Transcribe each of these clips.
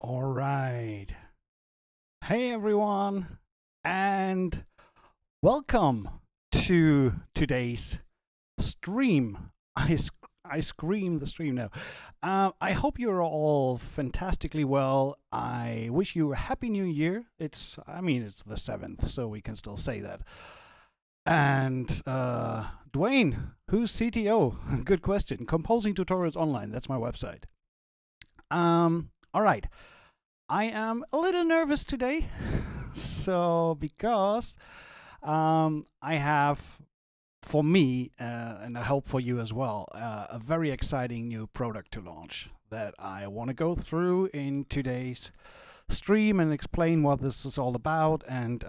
All right. Hey everyone, and welcome to today's stream. I scream the stream now. I hope you're all fantastically well. I wish you a happy new year. It's the 7th, so we can still say that. And Dwayne, who's CTO? Good question. Composing Tutorials Online. That's my website. All right. I am a little nervous today, because I have, for me, and I hope for you as well, a very exciting new product to launch that I want to go through in today's stream and explain what this is all about, and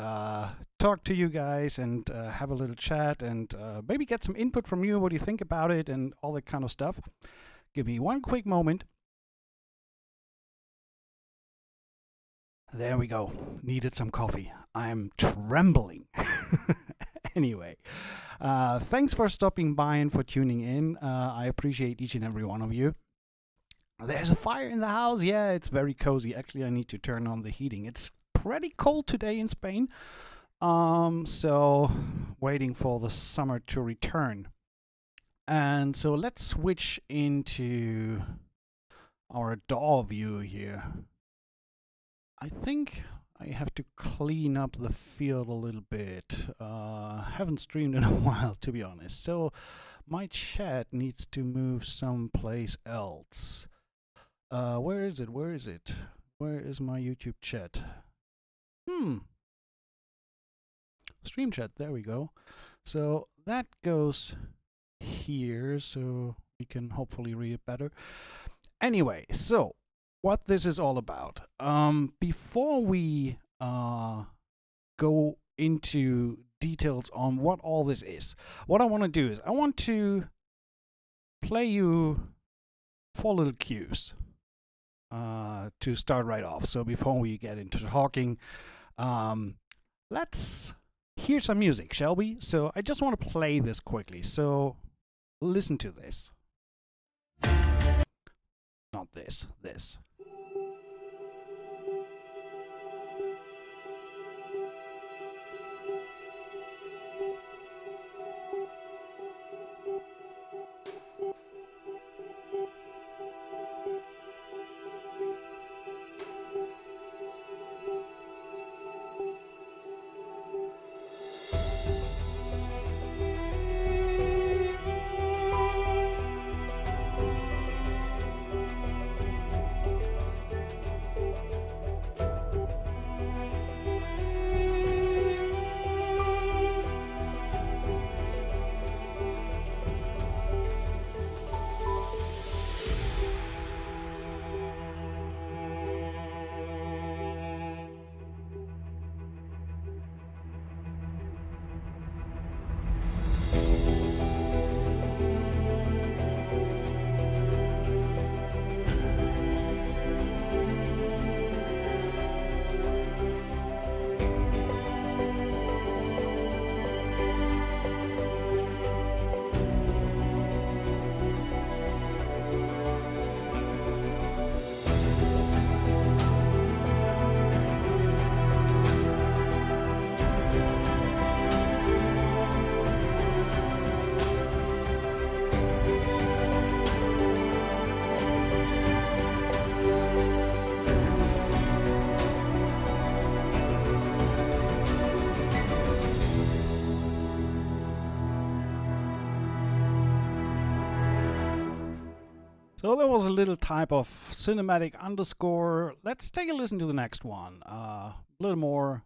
talk to you guys and have a little chat and maybe get some input from you, what do you think about it and all that kind of stuff. Give me one quick moment. There we go. Needed some coffee. I'm trembling. Anyway, thanks for stopping by and for tuning in. I appreciate each and every one of you. There's a fire in the house. Yeah, it's very cozy. Actually, I need to turn on the heating. It's pretty cold today in Spain. So waiting for the summer to return. And so let's switch into our DAW view here. I think I have to clean up the field a little bit. Haven't streamed in a while, to be honest. So my chat needs to move someplace else. Where is it? Where is it? Where is my YouTube chat? Stream chat, there we go. So that goes here, so we can hopefully read it better. Anyway, so what this is all about. Before we go into details on what all this is, what I want to do is I want to play you 4 little cues to start right off. So before we get into talking, let's hear some music, shall we? So I just want to play this quickly. So listen to this. Not this, this. So there was a little type of cinematic underscore. Let's take a listen to the next one. A little more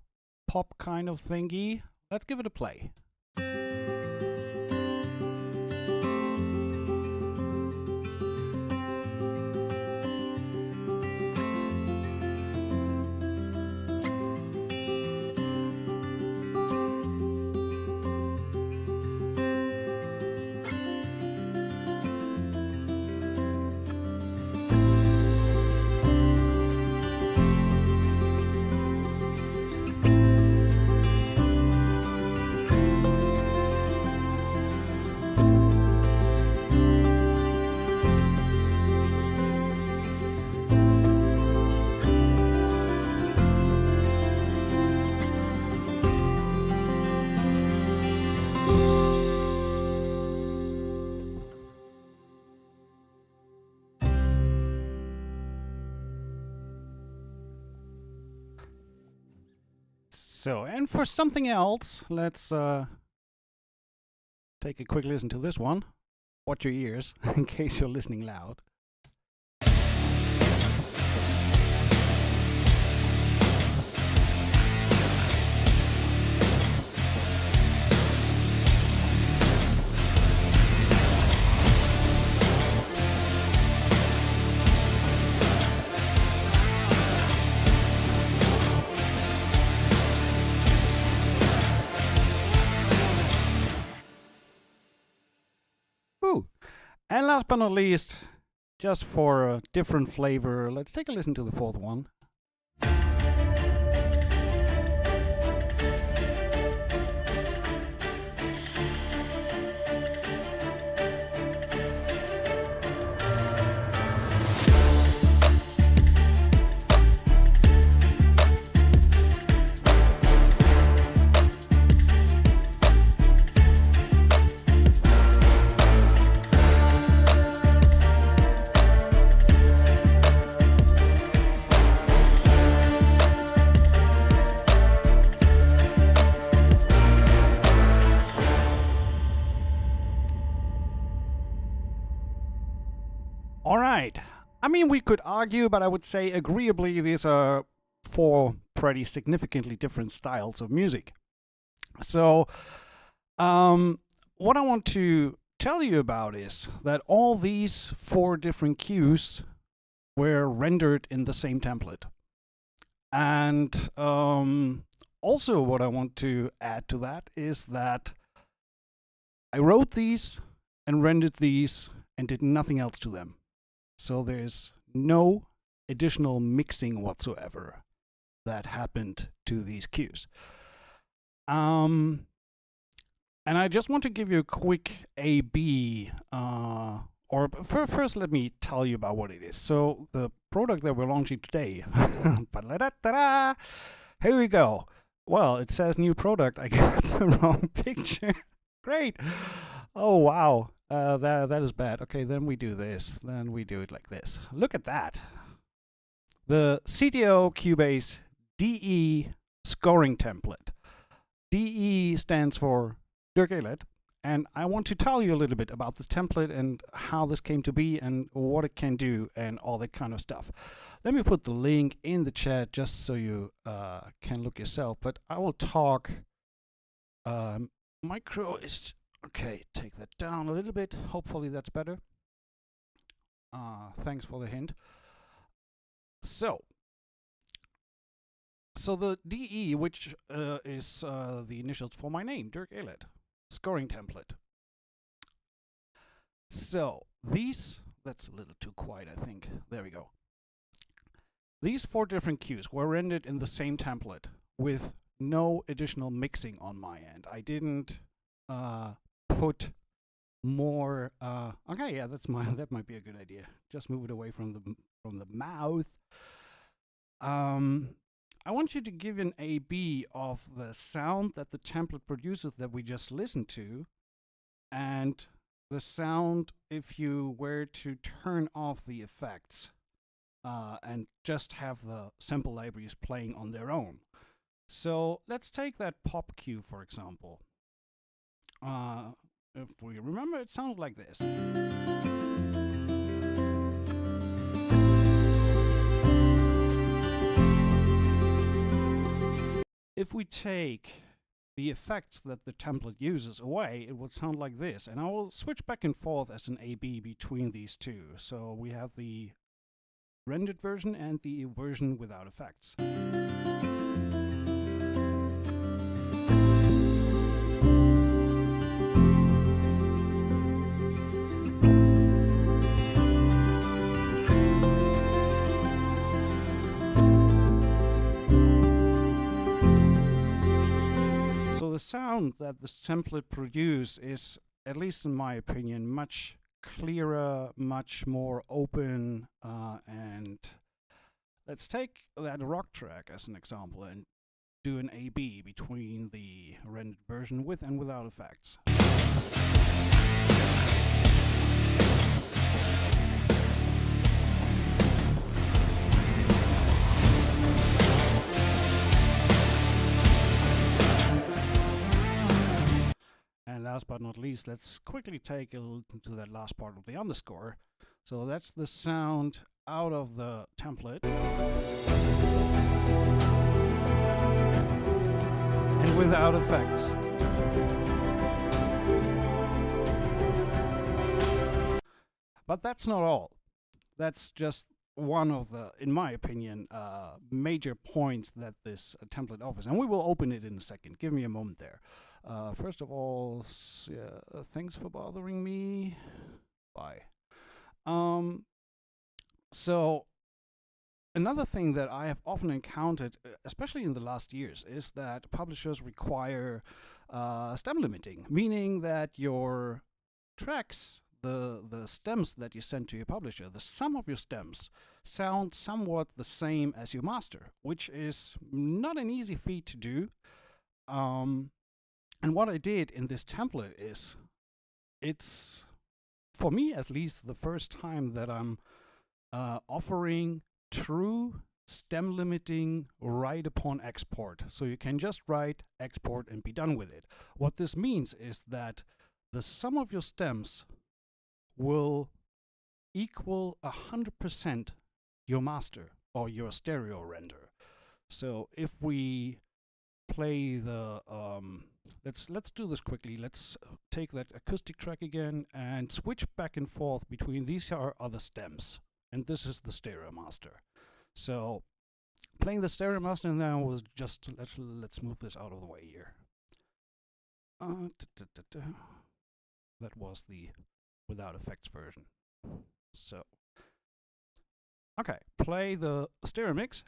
pop kind of thingy. Let's give it a play. So, and for something else, let's take a quick listen to this one. Watch your ears in case you're listening loud. Ooh. And last but not least, just for a different flavor, let's take a listen to the fourth one. All right. I mean, we could argue, but I would say agreeably these are four pretty significantly different styles of music. So, what I want to tell you about is that all these four different cues were rendered in the same template. And also what I want to add to that is that I wrote these and rendered these and did nothing else to them. So there's no additional mixing whatsoever that happened to these cues. And I just want to give you a quick A/B, or first let me tell you about what it is. So the product that we're launching today, here we go. Well, it says new product. I got the wrong picture. Great. Oh, wow. That is bad. Okay, then we do this. Then we do it like this. Look at that. The CTO Cubase DE scoring template. DE stands for Dirk, and I want to tell you a little bit about this template and how this came to be and what it can do and all that kind of stuff. Let me put the link in the chat just so you can look yourself, but I will talk. Micro is okay, take that down a little bit. Hopefully that's better. Thanks for the hint. So the DE, which is the initials for my name, Dirk Ehlert, scoring template. So these, that's a little too quiet, I think. There we go. These four different cues were rendered in the same template with no additional mixing on my end. I didn't put more. Okay, yeah, that might be a good idea. Just move it away from the mouth. I want you to give an A/B of the sound that the template produces that we just listened to, and the sound if you were to turn off the effects and just have the sample libraries playing on their own. So let's take that pop cue, for example. If we remember, it sounded like this. If we take the effects that the template uses away, it would sound like this. And I will switch back and forth as an A/B between these two. So we have the rendered version and the version without effects. So the sound that this template produces is, at least in my opinion, much clearer, much more open, and let's take that rock track as an example and do an A/B between the rendered version with and without effects. but not least, let's quickly take a look into that last part of the underscore. So that's the sound out of the template. And without effects. But that's not all. That's just one of the, in my opinion, major points that this template offers. And we will open it in a second. Give me a moment there. First of all, thanks for bothering me. Bye. So another thing that I have often encountered, especially in the last years, is that publishers require stem limiting, meaning that your tracks, the stems that you send to your publisher, the sum of your stems sound somewhat the same as your master, which is not an easy feat to do. And what I did in this template is, it's, for me at least, the first time that I'm offering true stem limiting right upon export. So you can just write, export, and be done with it. What this means is that the sum of your stems will equal 100% your master or your stereo render. So if we play the let's do this quickly. Let's take that acoustic track again and switch back and forth between these are the stems, and this is the stereo master. So playing the stereo master now was just, let's move this out of the way here. That was the without effects version. So okay, play the stereo mix.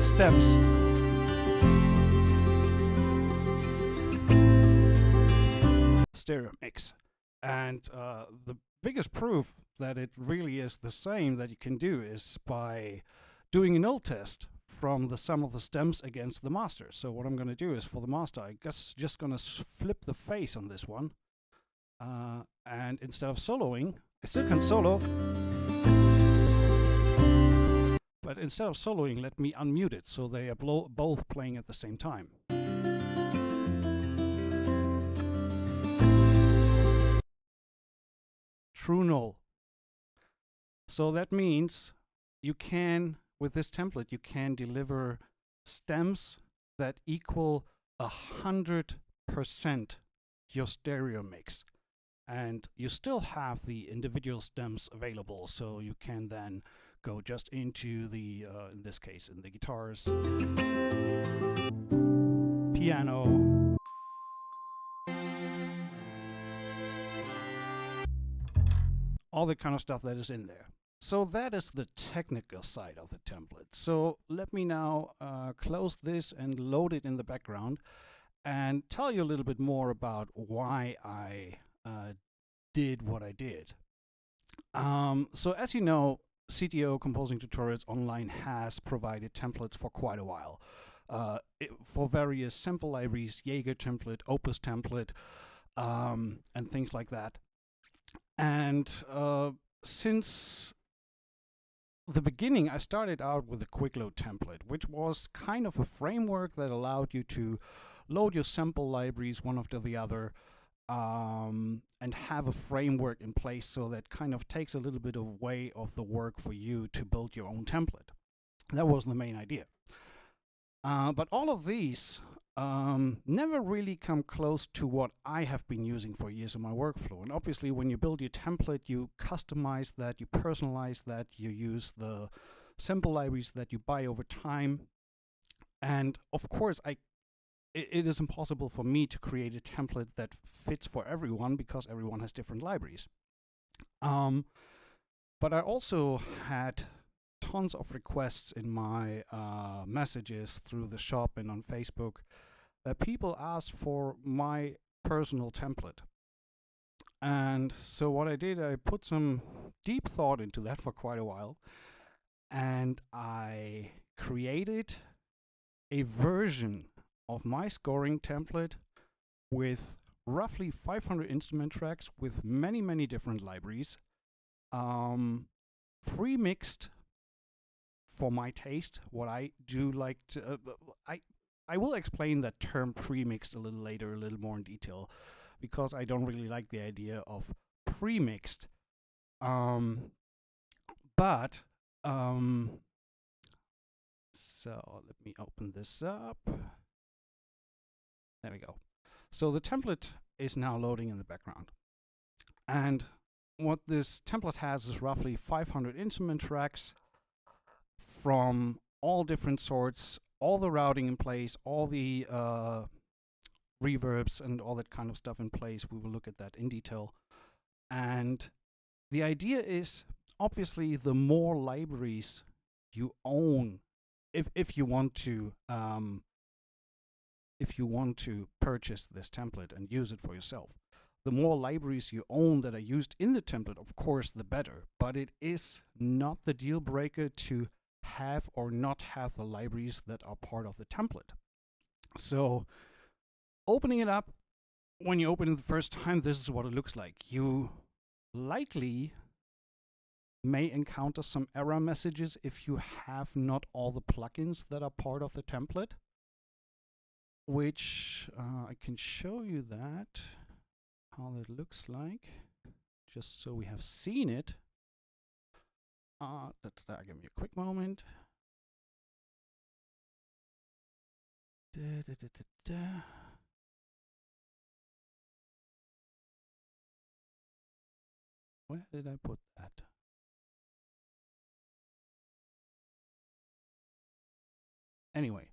Stems. Stereo mix. And the biggest proof that it really is the same that you can do is by doing a null test from the sum of the stems against the master. So what I'm going to do is, for the master, I guess just going to flip the face on this one. And instead of soloing, I still can solo. But instead of soloing, let me unmute it so they are both playing at the same time. True null. So that means you can, with this template, you can deliver stems that equal 100% your stereo mix. And you still have the individual stems available, so you can then go just into the, in this case, in the guitars, piano, all the kind of stuff that is in there. So that is the technical side of the template. So let me now close this and load it in the background and tell you a little bit more about why I did what I did. So as you know, CTO Composing Tutorials Online has provided templates for quite a while. For various sample libraries, Jaeger template, Opus template, and things like that. And since the beginning, I started out with a quick load template, which was kind of a framework that allowed you to load your sample libraries one after the other, and have a framework in place, so that kind of takes a little bit of way of the work for you to build your own template. That was the main idea. But all of these never really come close to what I have been using for years in my workflow. And obviously, when you build your template, you customize that, you personalize that, you use the sample libraries that you buy over time. And of course, it is impossible for me to create a template that fits for everyone, because everyone has different libraries. But I also had tons of requests in my messages through the shop and on Facebook that people asked for my personal template. And so what I did, I put some deep thought into that for quite a while, and I created a version of my scoring template with roughly 500 instrument tracks with many, many different libraries, pre-mixed for my taste, what I do like to, I will explain that term pre-mixed a little later, a little more in detail, because I don't really like the idea of pre-mixed. But so let me open this up. There we go. So the template is now loading in the background. And what this template has is roughly 500 instrument tracks from all different sorts, all the routing in place, all the reverbs and all that kind of stuff in place. We will look at that in detail. And the idea is, obviously, the more libraries you own, if you want to purchase this template and use it for yourself, the more libraries you own that are used in the template, of course, the better. But it is not the deal breaker to have or not have the libraries that are part of the template. So opening it up, when you open it the first time, this is what it looks like. You likely may encounter some error messages if you have not all the plugins that are part of the template, which I can show you that, how that looks like, just so we have seen it. Give me a quick moment. Where did I put that? Anyway,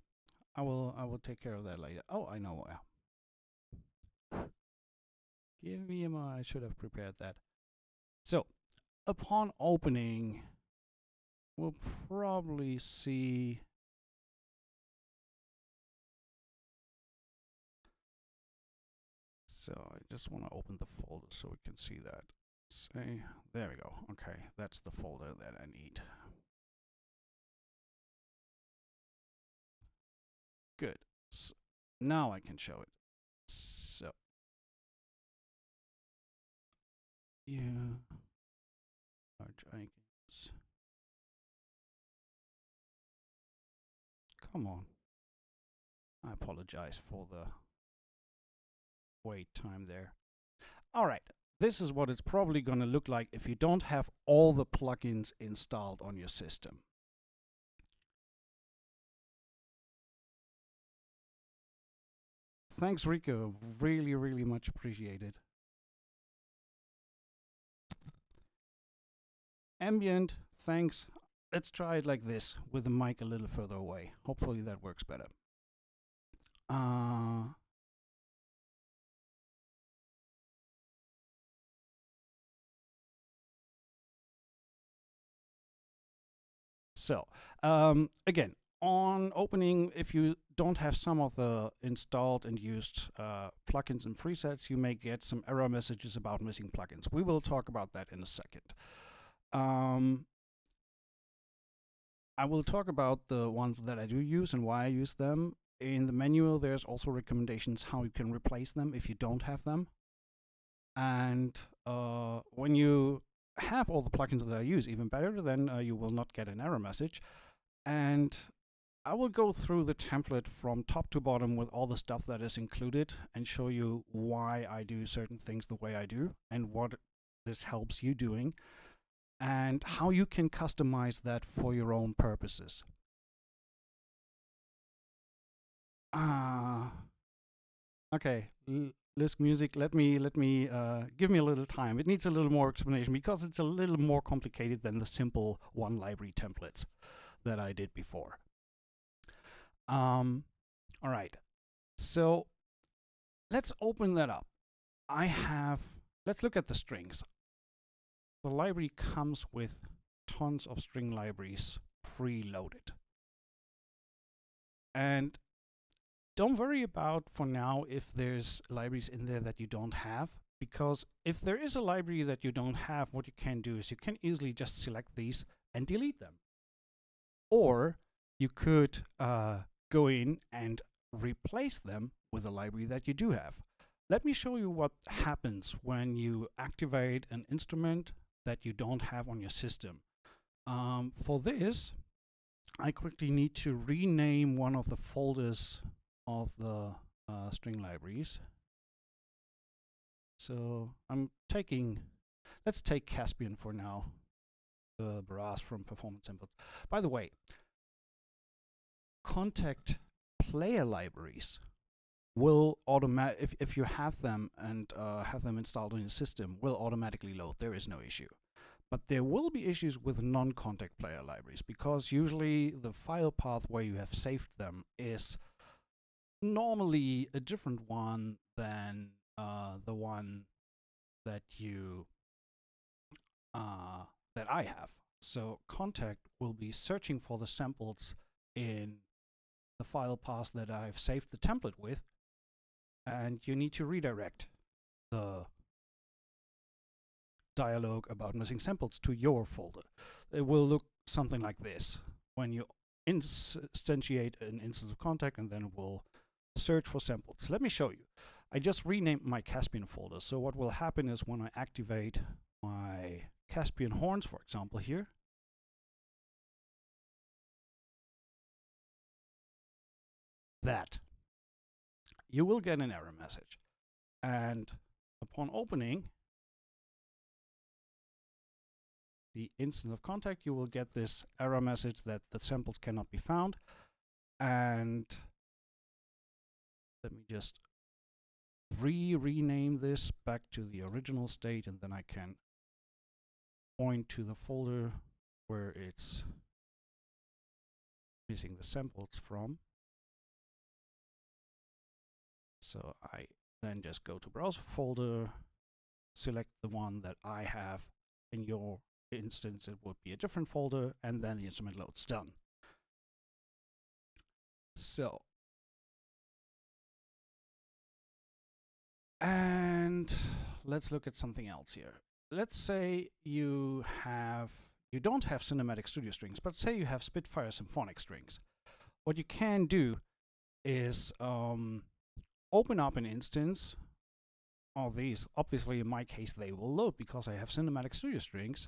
I will take care of that later. Oh, I know where. Give me a moment. I should have prepared that. So, upon opening, we'll probably see. So I just want to open the folder so we can see that. Say, there we go. Okay, that's the folder that I need. Good. So now I can show it. So you are Jenkins. Come on. I apologize for the wait time there. All right. This is what it's probably going to look like if you don't have all the plugins installed on your system. Thanks, Rico. Really, really much appreciated. Ambient, thanks. Let's try it like this, with the mic a little further away. Hopefully that works better. So, again, on opening, if you don't have some of the installed and used plugins and presets, you may get some error messages about missing plugins. We will talk about that in a second. I will talk about the ones that I do use and why I use them. In the manual, there's also recommendations how you can replace them if you don't have them. And when you have all the plugins that I use, even better, then you will not get an error message. And I will go through the template from top to bottom with all the stuff that is included and show you why I do certain things the way I do and what this helps you doing and how you can customize that for your own purposes. Okay, Lisk Music, let me give me a little time. It needs a little more explanation because it's a little more complicated than the simple one library templates that I did before. All right, so let's open that up. Let's look at the strings. The library comes with tons of string libraries preloaded. And don't worry about, for now, if there's libraries in there that you don't have, because if there is a library that you don't have, what you can do is you can easily just select these and delete them. Or you could go in and replace them with a library that you do have. Let me show you what happens when you activate an instrument that you don't have on your system. For this, I quickly need to rename one of the folders of the string libraries. So let's take Caspian for now, the brass from Performance Inputs. By the way, contact player libraries will if you have them and have them installed on your system, will automatically load. There is no issue. But there will be issues with non-contact player libraries, because usually the file path where you have saved them is normally a different one than the one that I have. So contact will be searching for the samples in the file path that I've saved the template with, and you need to redirect the dialog about missing samples to your folder. It will look something like this when you instantiate an instance of contact, and then it will search for samples. Let me show you. I just renamed my Caspian folder. So what will happen is when I activate my Caspian horns, for example, here, you will get an error message. And upon opening the instance of contact, you will get this error message that the samples cannot be found. And let me just rename this back to the original state, and then I can point to the folder where it's missing the samples from. So I then just go to browser folder, select the one that I have. In your instance, it would be a different folder, and then the instrument load's done. So, and let's look at something else here. Let's say you don't have cinematic studio strings, but say you have Spitfire symphonic strings. What you can do is open up an instance of these. Obviously, in my case, they will load because I have cinematic studio strings.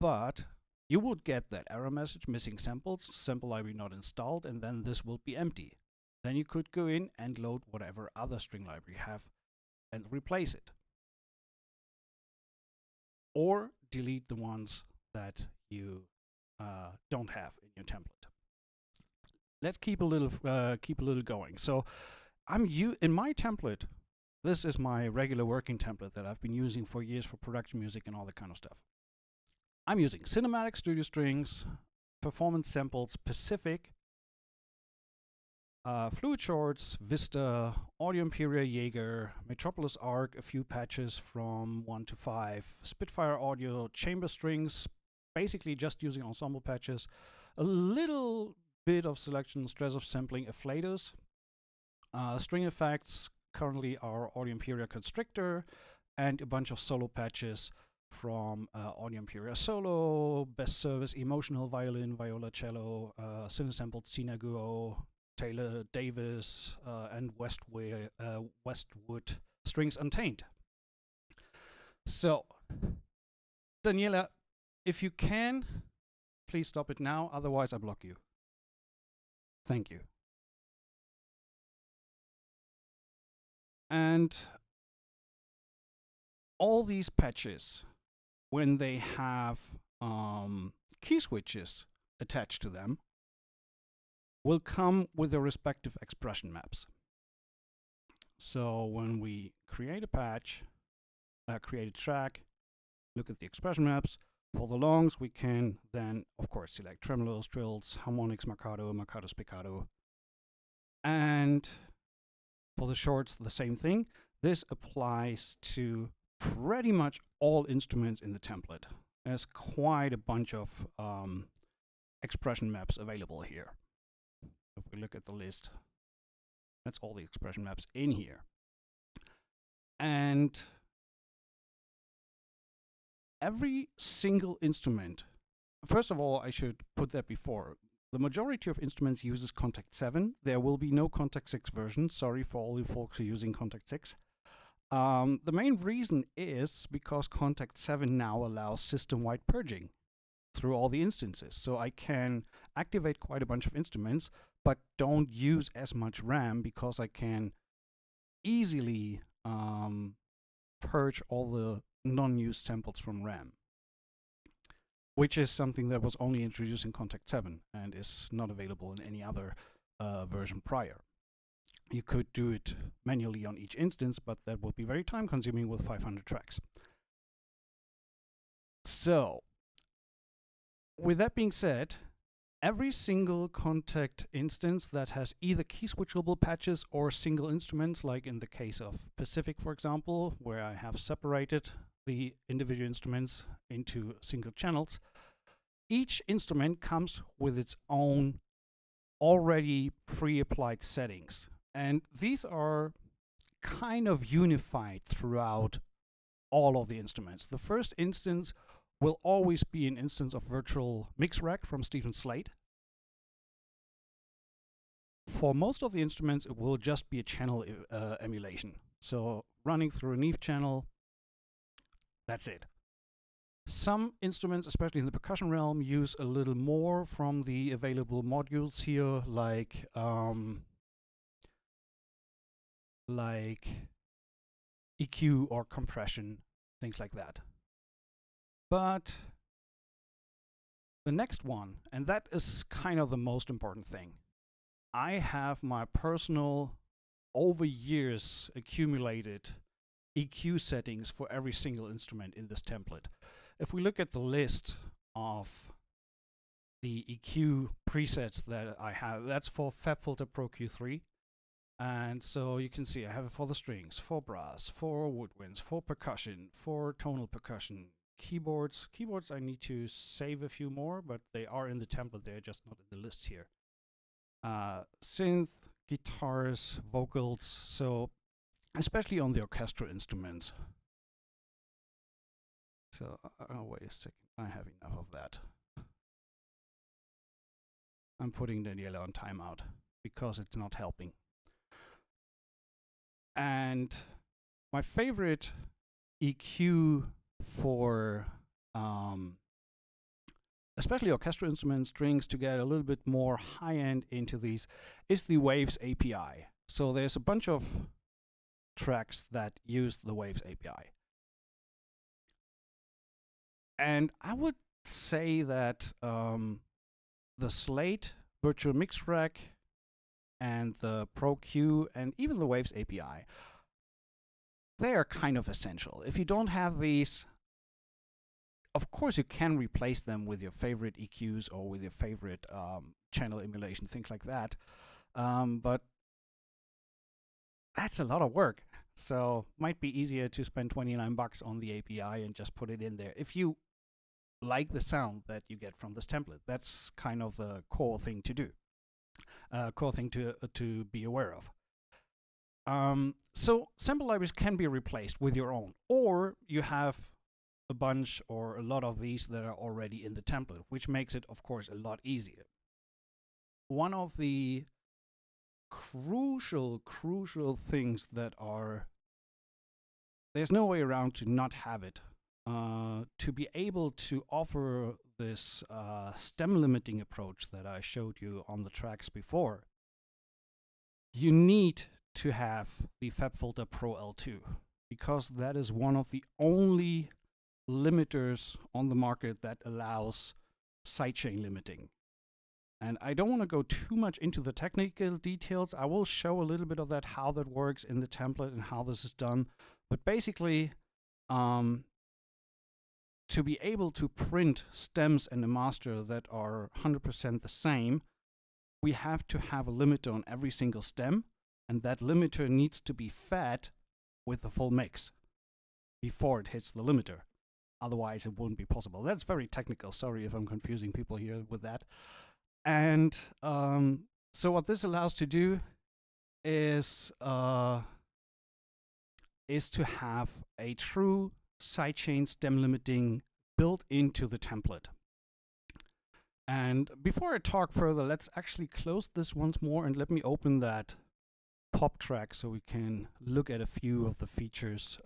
But you would get that error message, missing samples, sample library not installed, and then this will be empty. Then you could go in and load whatever other string library you have and replace it. Or delete the ones that you don't have in your template. Let's keep a little going. So in my template, this is my regular working template that I've been using for years for production music and all that kind of stuff. I'm using cinematic studio strings, performance samples, Pacific, Fluid Shorts, Vista, Audio Imperia, Jaeger, Metropolis Arc, a few patches from 1 to 5, Spitfire Audio, chamber strings, basically just using ensemble patches, a little bit of selection, stress of sampling, Afflatus, string effects, currently our Audio Imperia Constrictor, and a bunch of solo patches from Audio Imperia Solo, Best Service, Emotional Violin, Viola Cello, Cinesampled Sinaguo, Taylor Davis, and Westwood Strings Untamed. So, Daniela, if you can, please stop it now, otherwise I block you. Thank you. And all these patches, when they have key switches attached to them, will come with their respective expression maps. So when we create a patch, create a track, look at the expression maps. For the longs, we can then, of course, select tremolos, trills, harmonics, marcato, marcato, spiccato. And for the shorts, the same thing. This applies to pretty much all instruments in the template. There's quite a bunch of expression maps available here. If we look at the list, that's all the expression maps in here. And every single instrument, first of all, I should put that before. The majority of instruments uses Contact 7. There will be no Contact 6 version. Sorry for all you folks who are using Contact 6. The main reason is because Contact 7 now allows system-wide purging. through all the instances. So I can activate quite a bunch of instruments, but don't use as much RAM because I can easily purge all the non-used samples from RAM, which is something that was only introduced in Contact 7 and is not available in any other version prior. You could do it manually on each instance, but that would be very time consuming with 500 tracks. So, with that being said, every single Contact instance that has either key switchable patches or single instruments, like in the case of Pacific, for example, where I have separated the individual instruments into single channels, each instrument comes with its own already pre-applied settings. And these are kind of unified throughout all of the instruments. The first instance will always be an instance of virtual mix rack from Stephen Slate. For most of the instruments, it will just be a channel emulation. So running through a Neve channel, that's it. Some instruments, especially in the percussion realm, use a little more from the available modules here, like EQ or compression, things like that. But the next one, and that is kind of the most important thing, I have my personal, over years accumulated EQ settings for every single instrument in this template. If we look at the list of the EQ presets that I have, that's for FabFilter Pro Q3. And so you can see I have it for the strings, for brass, for woodwinds, for percussion, for tonal percussion, keyboards. Keyboards I need to save a few more, but they are in the template, they're just not in the list here. Synth, guitars, vocals, so especially on the orchestral instruments. So, wait a second, I have enough of that. I'm putting the yellow on timeout because it's not helping. And my favorite EQ for especially orchestral instruments, strings, to get a little bit more high-end into these, is the Waves API. So there's a bunch of tracks that use the Waves API. And I would say that the Slate Virtual Mix Rack and the Pro Q and even the Waves API, they are kind of essential. If you don't have these, of course you can replace them with your favorite EQs or with your favorite channel emulation, things like that. But that's a lot of work. So might be easier to spend $29 on the API and just put it in there. If you like the sound that you get from this template, that's kind of the core thing to do. Core thing to be aware of. So sample libraries can be replaced with your own, or you have a bunch or a lot of these that are already in the template, which makes it, of course, a lot easier. One of the crucial things that are, there's no way around to not have it, to be able to offer this stem limiting approach that I showed you on the tracks before, you need to have the FabFilter Pro L2, because that is one of the only limiters on the market that allows sidechain limiting. And I don't want to go too much into the technical details. I will show a little bit of that, how that works in the template and how this is done. But basically, to be able to print stems and a master that are 100% the same, we have to have a limiter on every single stem, and that limiter needs to be fed with the full mix before it hits the limiter. Otherwise, it wouldn't be possible. That's very technical. Sorry if I'm confusing people here with that. And so what this allows to do is to have a true sidechain stem limiting built into the template. And before I talk further, let's actually close this once more and let me open that pop track so we can look at a few of the features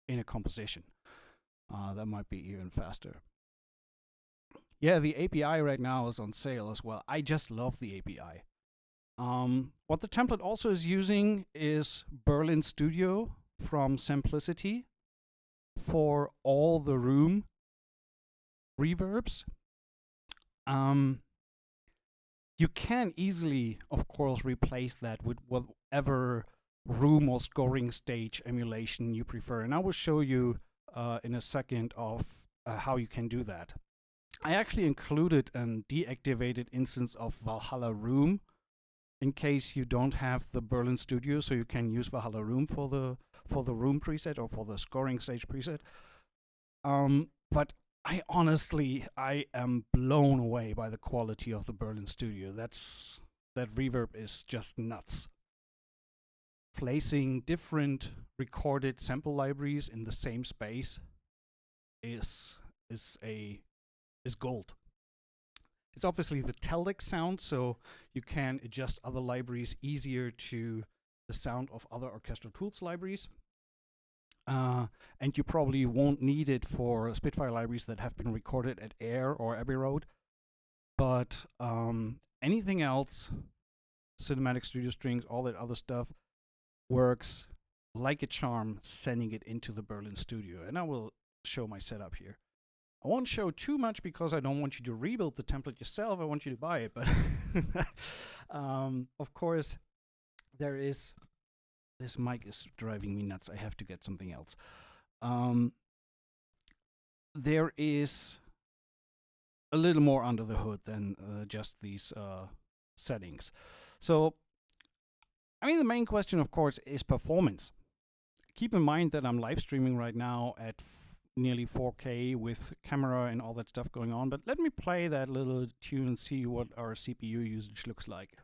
in a composition. That might be even faster. Yeah, the API right now is on sale as well. I just love the API. What the template also is using is Berlin Studio from Simplicity for all the room reverbs. You can easily, of course, replace that with whatever room or scoring stage emulation you prefer. And I will show you in a second of how you can do that. I actually included a deactivated instance of Valhalla Room in case you don't have the Berlin Studio, so you can use Valhalla Room for the room preset or for the scoring stage preset. But I am blown away by the quality of the Berlin Studio. That reverb is just nuts. Placing different recorded sample libraries in the same space is gold. It's obviously the Telex sound, so you can adjust other libraries easier to the sound of other orchestral tools libraries. And you probably won't need it for Spitfire libraries that have been recorded at Air or Abbey Road. But anything else, Cinematic Studio Strings, all that other stuff, works like a charm sending it into the Berlin Studio. And I will show my setup here. I won't show too much because I don't want you to rebuild the template yourself. I want you to buy it. But of course, there is... This mic is driving me nuts. I have to get something else. There is a little more under the hood than just these settings. So, I mean, the main question, of course, is performance. Keep in mind that I'm live streaming right now at nearly 4K with camera and all that stuff going on. But let me play that little tune and see what our CPU usage looks like.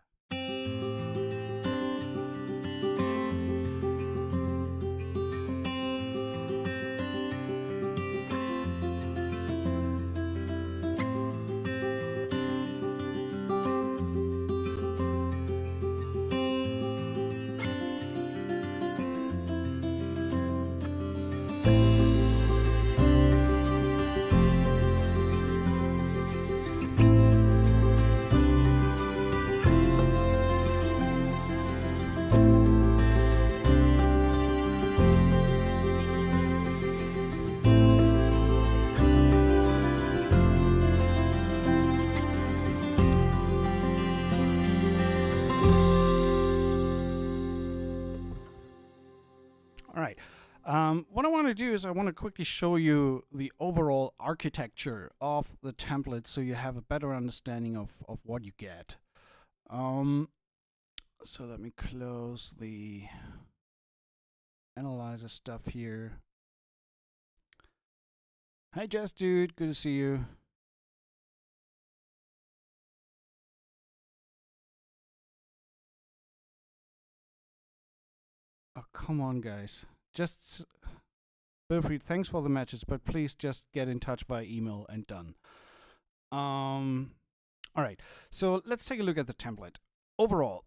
What I want to do is I want to quickly show you the overall architecture of the template so you have a better understanding of what you get. So let me close the analyzer stuff here. Hi Jess dude, good to see you. Oh, come on guys. Just Wilfried, thanks for the matches, but please just get in touch via email and done. All right, so let's take a look at the template. Overall,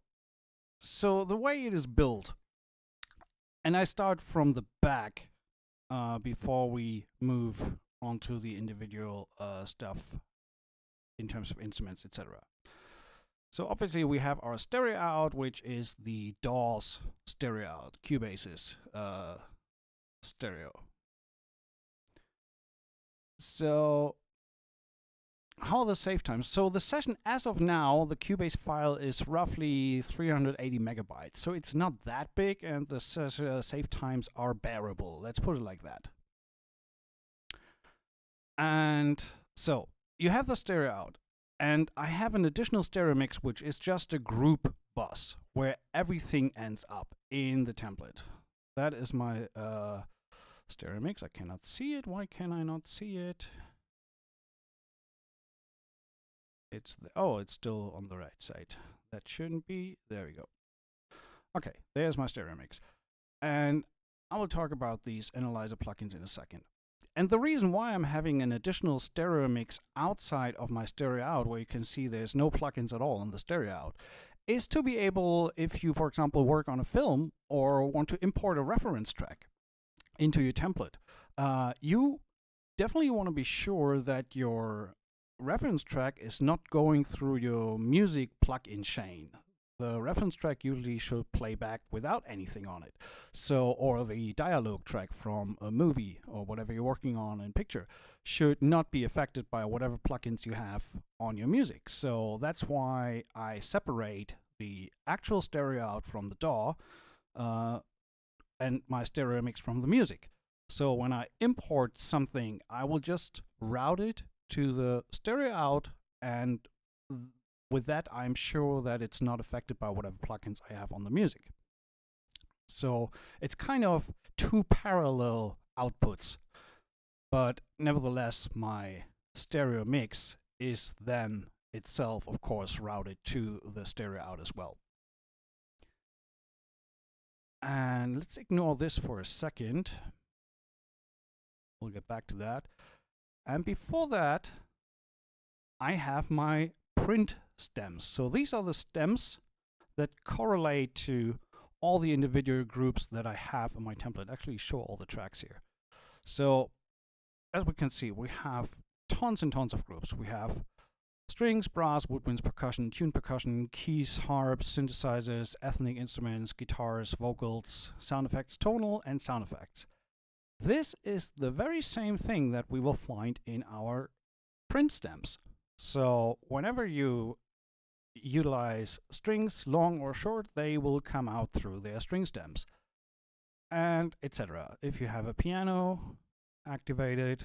so the way it is built, and I start from the back before we move on to the individual stuff in terms of instruments, etc. So obviously we have our stereo out, which is the DAW's stereo out, Cubase's stereo. So how are the save times? So the session as of now, the Cubase file is roughly 380 megabytes. So it's not that big and the save times are bearable. Let's put it like that. And so you have the stereo out. And I have an additional stereo mix, which is just a group bus where everything ends up in the template. That is my stereo mix. I cannot see it. Why can I not see it? It's still on the right side. That shouldn't be. There we go. Okay, there's my stereo mix. And I will talk about these analyzer plugins in a second. And the reason why I'm having an additional stereo mix outside of my stereo out, where you can see there's no plugins at all on the stereo out, is to be able, if you, for example, work on a film or want to import a reference track into your template, you definitely want to be sure that your reference track is not going through your music plugin chain. The reference track usually should play back without anything on it. So, or the dialogue track from a movie or whatever you're working on in picture should not be affected by whatever plugins you have on your music. So that's why I separate the actual stereo out from the DAW and my stereo mix from the music. So when I import something, I will just route it to the stereo out, and with that, I'm sure that it's not affected by whatever plugins I have on the music. So it's kind of two parallel outputs, but nevertheless, my stereo mix is then itself, of course, routed to the stereo out as well. And let's ignore this for a second. We'll get back to that. And before that, I have my print stems. So these are the stems that correlate to all the individual groups that I have in my template. Actually show all the tracks here. So as we can see, we have tons and tons of groups. We have strings, brass, woodwinds, percussion, tuned percussion, keys, harps, synthesizers, ethnic instruments, guitars, vocals, sound effects, tonal, and sound effects. This is the very same thing that we will find in our print stems. So whenever you utilize strings, long or short, they will come out through their string stems, and etc. If you have a piano activated,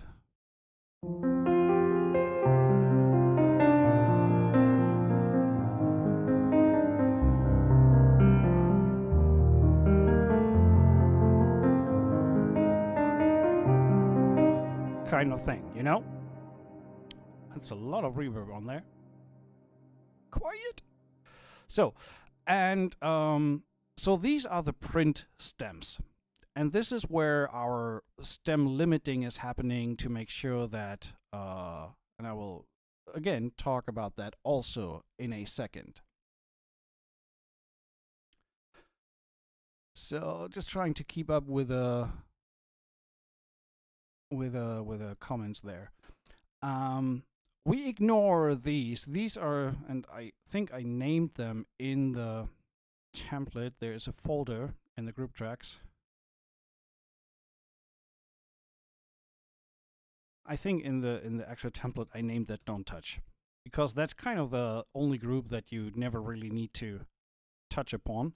kind of thing, you know? That's a lot of reverb on there. Quiet. So, and so these are the print stems. And this is where our stem limiting is happening to make sure that, and I will again talk about that also in a second. So just trying to keep up with the comments there. We ignore these. These are, and I think I named them in the template. There is a folder in the group tracks. I think in the actual template I named that don't touch, because that's kind of the only group that you never really need to touch upon.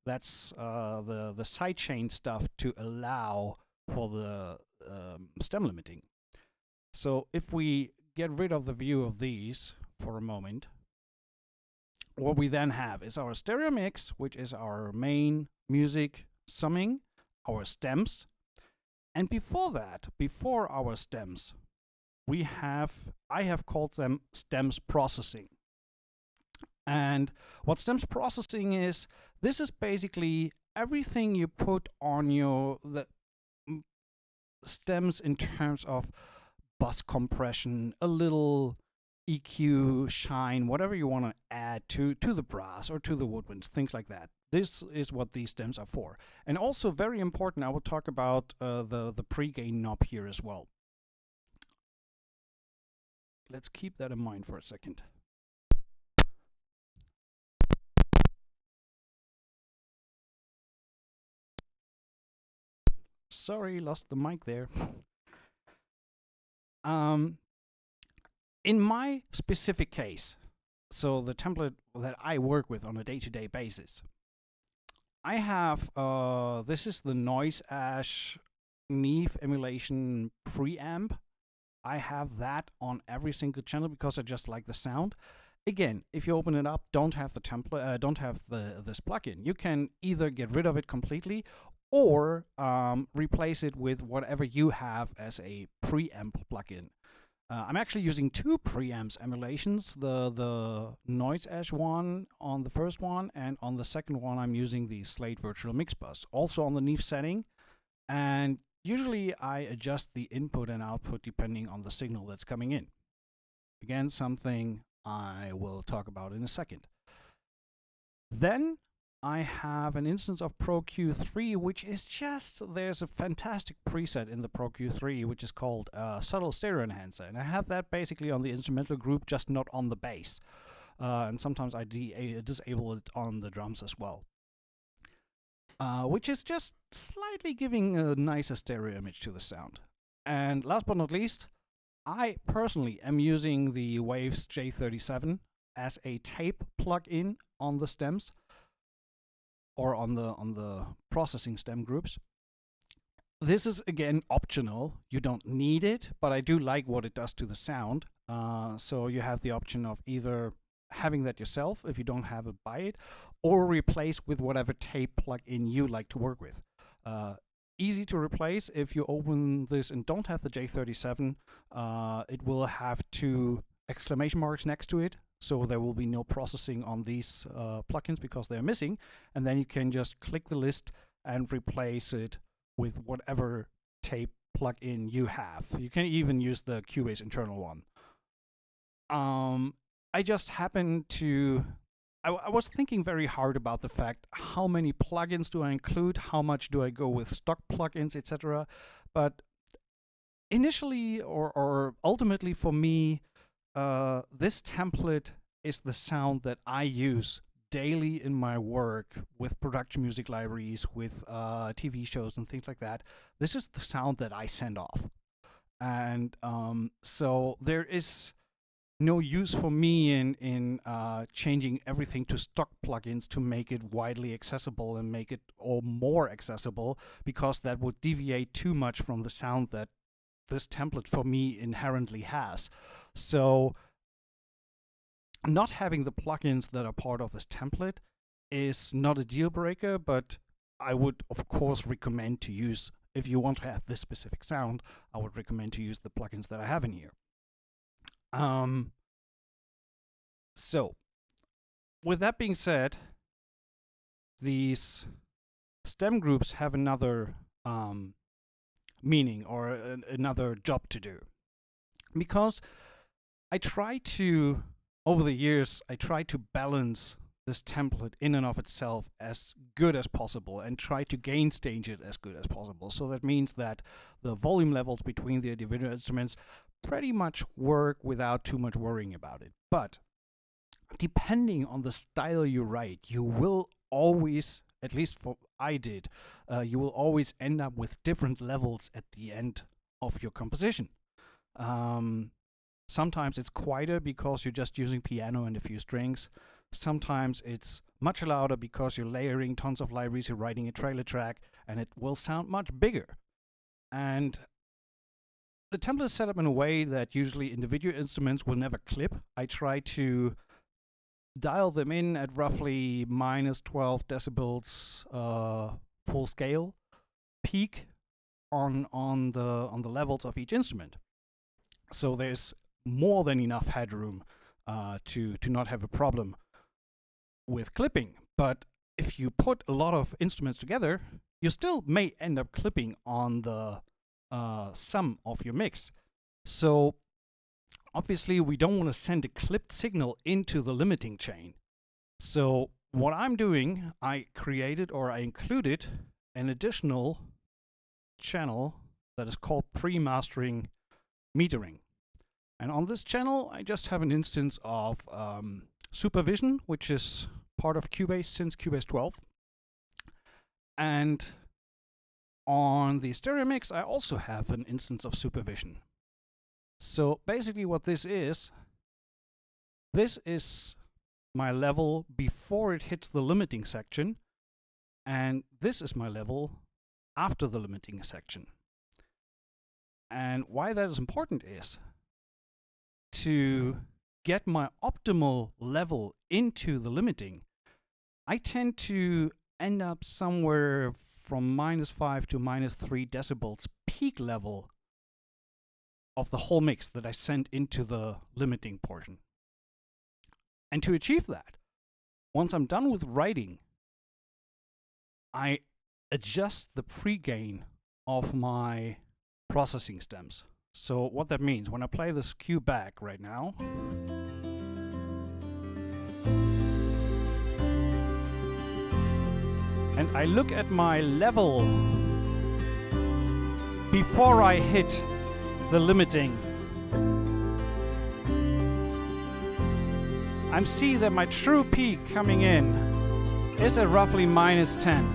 That's the sidechain stuff to allow for the stem limiting. So if we get rid of the view of these for a moment, what we then have is our stereo mix, which is our main music summing, our stems, and before that, before our stems, I have called them stems processing. And what stems processing is, this is basically everything you put on the stems in terms of bus compression, a little EQ, shine, whatever you want to add to the brass or to the woodwinds, things like that. This is what these stems are for. And also very important, I will talk about the pre-gain knob here as well. Let's keep that in mind for a second. Sorry, lost the mic there. In my specific case, so the template that I work with on a day-to-day basis, I have, this is the Noise Ash Neve emulation preamp. I have that on every single channel because I just like the sound. Again, if you open it up, don't have the template, don't have this plugin. You can either get rid of it completely or replace it with whatever you have as a preamp plugin. I'm actually using two preamps emulations, the Noise Ash one on the first one, and on the second one I'm using the Slate Virtual Mix Bus, also on the Neve setting. And usually I adjust the input and output depending on the signal that's coming in. Again, something I will talk about in a second. Then I have an instance of Pro Q3, which is just, there's a fantastic preset in the Pro Q3, which is called Subtle Stereo Enhancer. And I have that basically on the instrumental group, just not on the bass. And sometimes I disable it on the drums as well. Which is just slightly giving a nicer stereo image to the sound. And last but not least, I personally am using the Waves J37 as a tape plug-in on the stems, or on the processing stem groups. This is again optional. You don't need it, but I do like what it does to the sound. So you have the option of either having that yourself if you don't have it, buy it, or replace with whatever tape plug-in you like to work with. Easy to replace. If you open this and don't have the J37, it will have 2 exclamation marks next to it, so there will be no processing on these plugins because they're missing, and then you can just click the list and replace it with whatever tape plugin you have. You can even use the Cubase internal one. I just happened to I was thinking very hard about the fact, how many plugins do I include, how much do I go with stock plugins, etc. But initially, or ultimately for me, this template is the sound that I use daily in my work with production music libraries, with TV shows and things like that. This is the sound that I send off. And so there is no use for me in changing everything to stock plugins to make it widely accessible and make it all more accessible, because that would deviate too much from the sound that this template for me inherently has. So not having the plugins that are part of this template is not a deal breaker, but I would of course recommend to use, if you want to have this specific sound, I would recommend to use the plugins that I have in here. So with that being said, these stem groups have another meaning, or another job to do, because I try to, over the years, I try to balance this template in and of itself as good as possible and try to gain stage it as good as possible. So that means that the volume levels between the individual instruments pretty much work without too much worrying about it. But depending on the style you write, you will always, at least for I did, you will always end up with different levels at the end of your composition. Sometimes it's quieter because you're just using piano and a few strings. Sometimes it's much louder because you're layering tons of libraries, you're writing a trailer track, and it will sound much bigger. And the template is set up in a way that usually individual instruments will never clip. I try to dial them in at roughly -12 decibels full scale peak on the levels of each instrument. So there's more than enough headroom to not have a problem with clipping. But if you put a lot of instruments together, you still may end up clipping on the sum of your mix. So obviously we don't want to send a clipped signal into the limiting chain. So what I'm doing, I created, or I included, an additional channel that is called pre-mastering metering. And on this channel, I just have an instance of supervision, which is part of Cubase since Cubase 12. And on the stereo mix, I also have an instance of supervision. So basically what this is my level before it hits the limiting section, and this is my level after the limiting section. And why that is important is to get my optimal level into the limiting. I tend to end up somewhere from -5 to -3 decibels peak level of the whole mix that I send into the limiting portion. And to achieve that, once I'm done with writing, I adjust the pre-gain of my processing stems. So what that means, when I play this cue back right now, and I look at my level before I hit the limiting, I see that my true peak coming in is at roughly -10.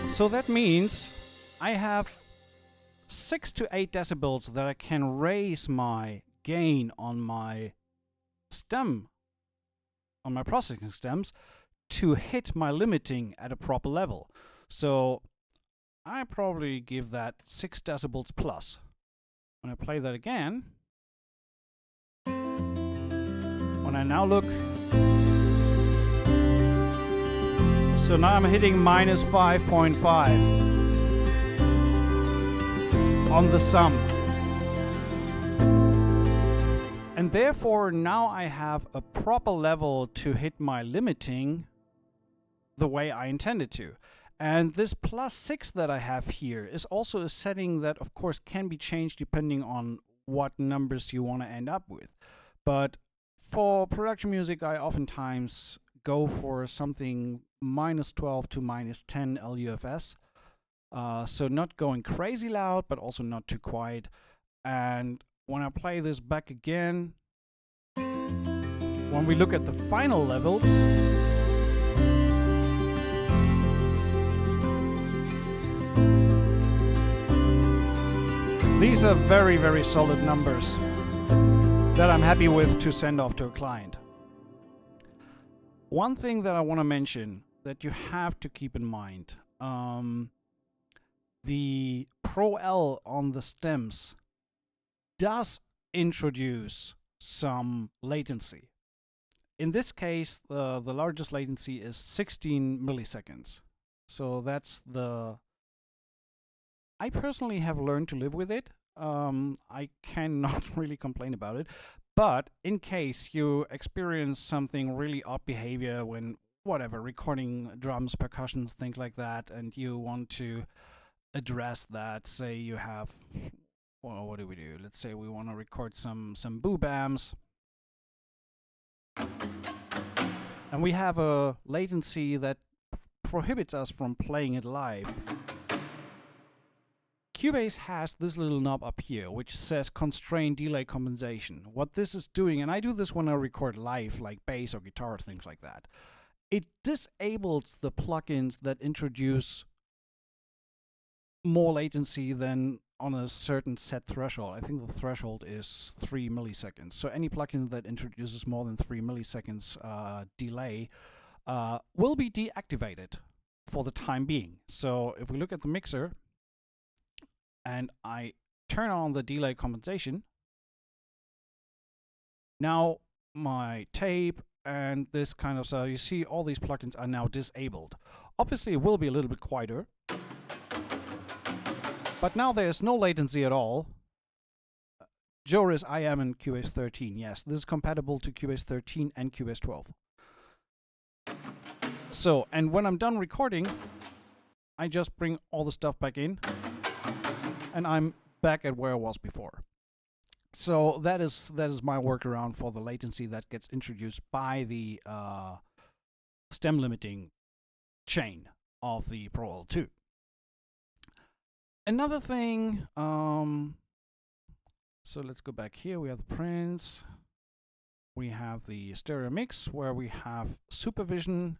So that means I have 6 to 8 decibels that I can raise my gain on my stem, on my processing stems, to hit my limiting at a proper level. So I probably give that 6 decibels plus. When I play that again, when I now look, so now I'm hitting -5.5 on the sum. And therefore now I have a proper level to hit my limiting the way I intended to. And this +6 that I have here is also a setting that of course can be changed depending on what numbers you want to end up with. But for production music I oftentimes go for something -12 to -10 LUFS. So not going crazy loud, but also not too quiet. And when I play this back again, when we look at the final levels, these are very, very solid numbers that I'm happy with to send off to a client. One thing that I want to mention that you have to keep in mind, the Pro L on the stems does introduce some latency. In this case, the largest latency is 16 milliseconds. So that's the... I personally have learned to live with it. I cannot really complain about it. But in case you experience something really odd behavior when, whatever, recording drums, percussions, things like that, and you want to address that, say you have, well, what do we do? Let's say we want to record some boo bams, and we have a latency that prohibits us from playing it live. Cubase has this little knob up here which says constrain delay compensation. What this is doing, and I do this when I record live, like bass or guitar, things like that, it disables the plugins that introduce more latency than on a certain set threshold. I think the threshold is 3 milliseconds. So any plugin that introduces more than 3 milliseconds delay will be deactivated for the time being. So if we look at the mixer and I turn on the delay compensation, now my tape and this kind of stuff, you see all these plugins are now disabled. Obviously it will be a little bit quieter, but now there's no latency at all. Joris, I am in Cubase 13. Yes, this is compatible to Cubase 13 and Cubase 12. So, and when I'm done recording, I just bring all the stuff back in, and I'm back at where I was before. So that is my workaround for the latency that gets introduced by the stem limiting chain of the Pro L2. Another thing, so let's go back here. We have the prints. We have the stereo mix where we have supervision.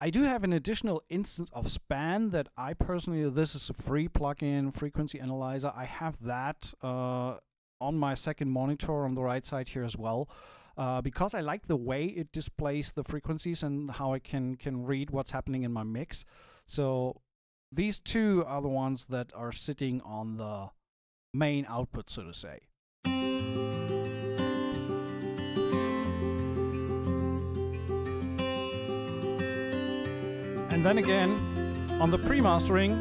I do have an additional instance of span that I personally, this is a free plugin, frequency analyzer. I have that on my second monitor on the right side here as well, because I like the way it displays the frequencies and how I can read what's happening in my mix. So these two are the ones that are sitting on the main output, so to say. And then again, on the pre-mastering,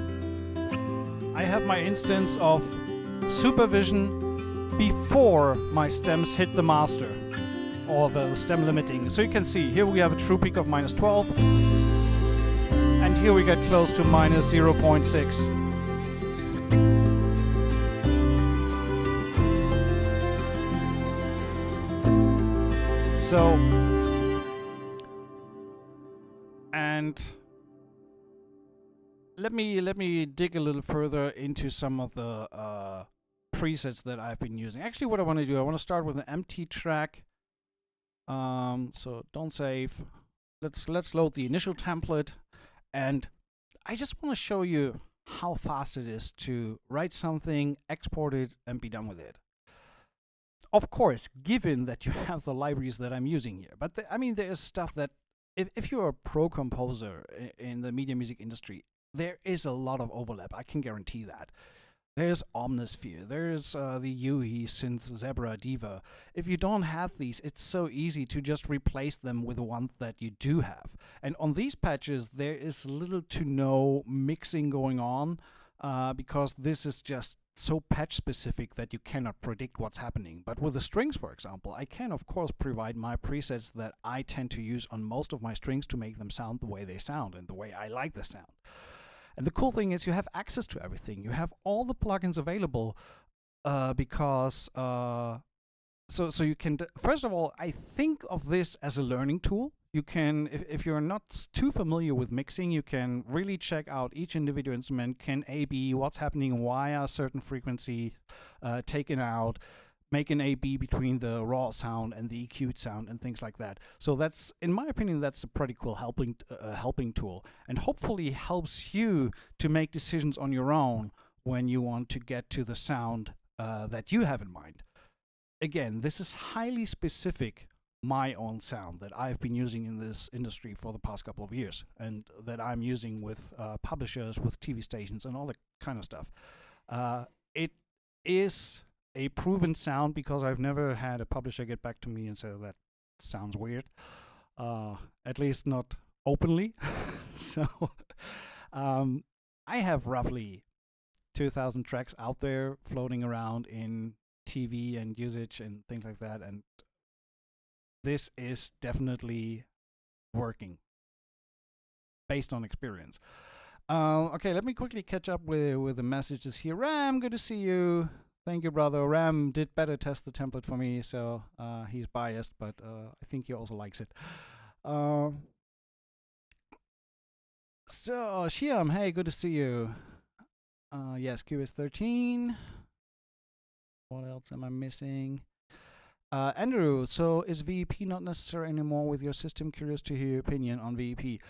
I have my instance of supervision before my stems hit the master, or the stem limiting. So you can see, here we have a true peak of -12, and here we get close to -0.6. So let me dig a little further into some of the presets that I've been using. Actually, what I want to do, I want to start with an empty track. So don't save. Let's load the initial template, and I just want to show you how fast it is to write something, export it, and be done with it. Of course, given that you have the libraries that I'm using here. But I mean, there is stuff that if you're a pro composer in the media music industry, there is a lot of overlap. I can guarantee that. There's Omnisphere, there's the Yuhi, Synth, Zebra, Diva. If you don't have these, it's so easy to just replace them with the ones that you do have. And on these patches, there is little to no mixing going on because this is just so patch specific that you cannot predict what's happening. But with the strings, for example, I can of course provide my presets that I tend to use on most of my strings to make them sound the way they sound and the way I like the sound. And the cool thing is you have access to everything. You have all the plugins available because so you can first of all, I think of this as a learning tool. You can, if you're not too familiar with mixing, you can really check out each individual instrument. Can A/B, what's happening, why are certain frequency taken out, make an A/B between the raw sound and the EQ'd sound and things like that. So that's, in my opinion, that's a pretty cool helping tool, and hopefully helps you to make decisions on your own when you want to get to the sound that you have in mind. Again, this is highly specific, my own sound that I've been using in this industry for the past couple of years, and that I'm using with publishers, with TV stations, and all that kind of stuff. It is a proven sound because I've never had a publisher get back to me and say that sounds weird, at least not openly. So I have roughly 2,000 tracks out there floating around in TV and usage and things like that, and this is definitely working based on experience. Okay, let me quickly catch up with the messages here. Ram, good to see you. Thank you, brother. Ram did better test the template for me, so he's biased, but I think he also likes it. So, Shiam, hey, good to see you. Yes, QS 13. What else am I missing? Andrew, so is VEP not necessary anymore with your system? Curious to hear your opinion on VEP.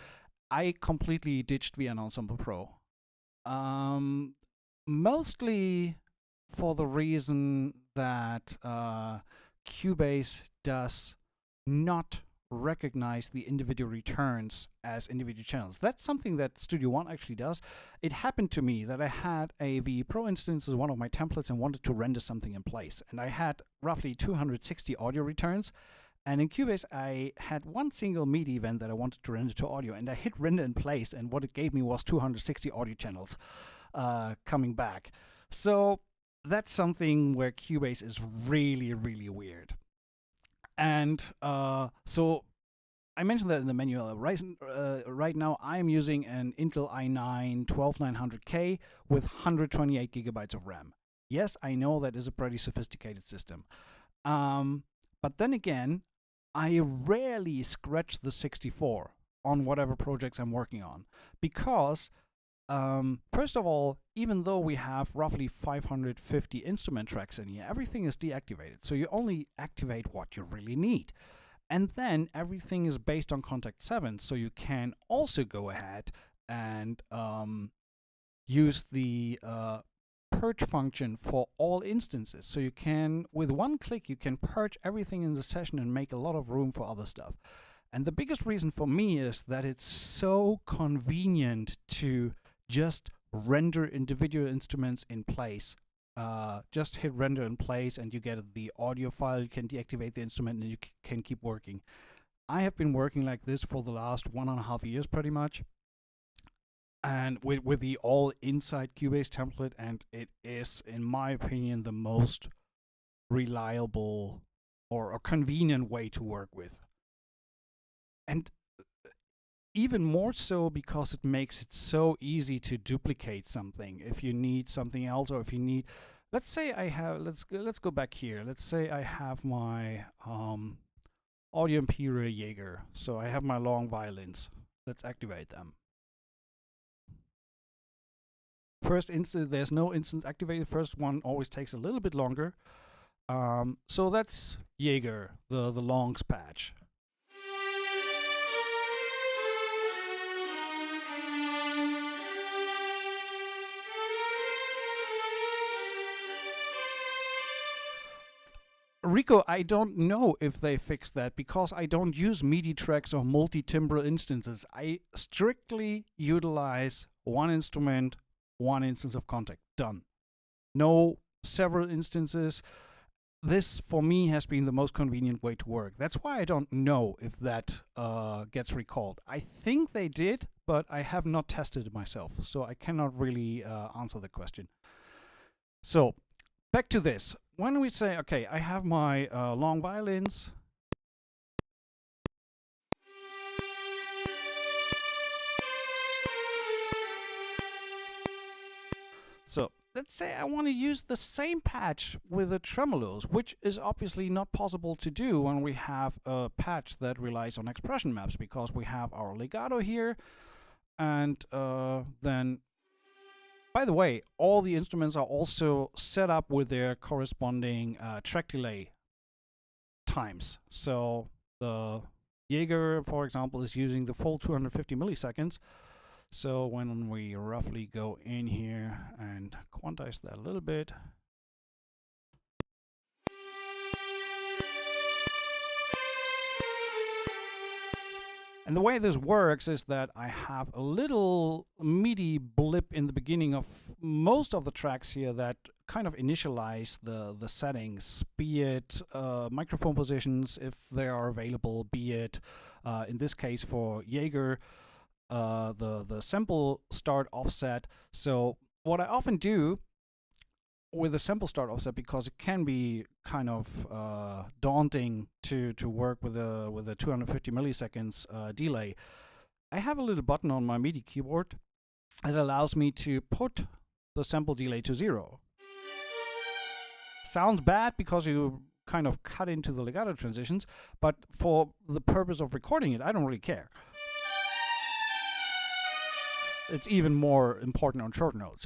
I completely ditched VN Ensemble Pro. Mostly for the reason that Cubase does not recognize the individual returns as individual channels. That's something that Studio One actually does. It happened to me that I had a VE Pro instance as one of my templates and wanted to render something in place. And I had roughly 260 audio returns. And in Cubase, I had one single MIDI event that I wanted to render to audio. And I hit render in place. And what it gave me was 260 audio channels coming back. So that's something where Cubase is really, really weird. And so I mentioned that in the manual. Right now, I'm using an Intel i9 12900K with 128 gigabytes of RAM. Yes, I know that is a pretty sophisticated system. But then again, I rarely scratch the 64 on whatever projects I'm working on because first of all, even though we have roughly 550 instrument tracks in here, everything is deactivated. So you only activate what you really need. And then everything is based on Contact 7. So you can also go ahead and use the purge function for all instances. So you can, with one click, you can purge everything in the session and make a lot of room for other stuff. And the biggest reason for me is that it's so convenient to just render individual instruments in place. Just hit render in place and you get the audio file. You can deactivate the instrument and you can keep working. I have been working like this for the last 1.5 years pretty much, and with the all inside Cubase template, and it is, in my opinion, the most reliable or a convenient way to work with. And even more so because it makes it so easy to duplicate something if you need something else, or if you need, let's say I have, let's go back here. Let's say I have my Audio Imperial Jaeger. So I have my long violins. Let's activate them. first instance, there's no instance activated. First one always takes a little bit longer. So that's Jaeger, the longs patch. Rico, I don't know if they fixed that because I don't use MIDI tracks or multi-timbral instances. I strictly utilize one instrument, one instance of contact. Done. No several instances. This, for me, has been the most convenient way to work. That's why I don't know if that gets recalled. I think they did, but I have not tested it myself, so I cannot really answer the question. So, back to this. When we say, okay, I have my long violins, so let's say I want to use the same patch with the tremolos, which is obviously not possible to do when we have a patch that relies on expression maps, because we have our legato here, and then, by the way, all the instruments are also set up with their corresponding track delay times. So the Jaeger, for example, is using the full 250 milliseconds. So when we roughly go in here and quantize that a little bit, and the way this works is that I have a little MIDI blip in the beginning of most of the tracks here that kind of initialize the settings, be it microphone positions if they are available, be it in this case for Jaeger, the sample start offset. So what I often do with a sample start offset, because it can be kind of daunting to work with a 250 milliseconds delay, I have a little button on my MIDI keyboard that allows me to put the sample delay to 0. Sounds bad because you kind of cut into the legato transitions, but for the purpose of recording it, I don't really care. It's even more important on short notes.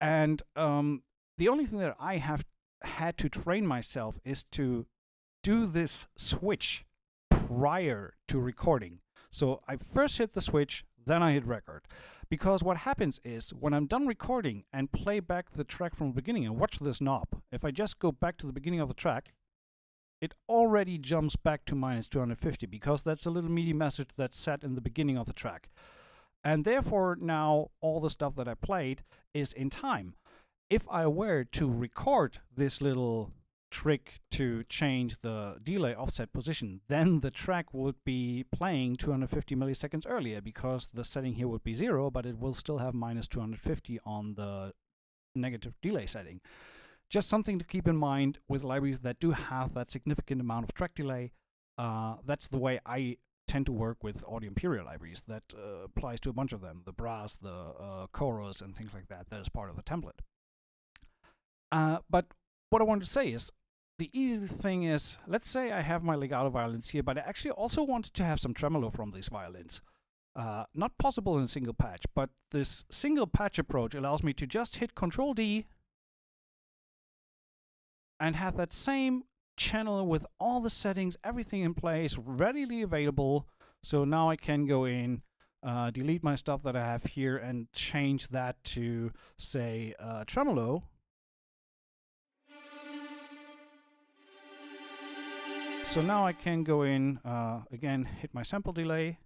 And the only thing that I have had to train myself is to do this switch prior to recording. So I first hit the switch, then I hit record. Because what happens is, when I'm done recording and play back the track from the beginning and watch this knob, if I just go back to the beginning of the track, it already jumps back to minus 250, because that's a little MIDI message that's set in the beginning of the track. And therefore, now all the stuff that I played is in time. If I were to record this little trick to change the delay offset position, then the track would be playing 250 milliseconds earlier, because the setting here would be 0, but it will still have minus 250 on the negative delay setting. Just something to keep in mind with libraries that do have that significant amount of track delay. That's the way I tend to work with audio imperial libraries. That applies to a bunch of them, the brass, the chorus, and things like that. That is part of the template. But what I want to say is, the easy thing is, let's say I have my legato violins here, but I actually also wanted to have some tremolo from these violins. Not possible in a single patch, but this single patch approach allows me to just hit Control D and have that same channel with all the settings, everything in place, readily available. So now I can go in, delete my stuff that I have here, and change that to, say, tremolo. So now I can go in, again, hit my sample delay,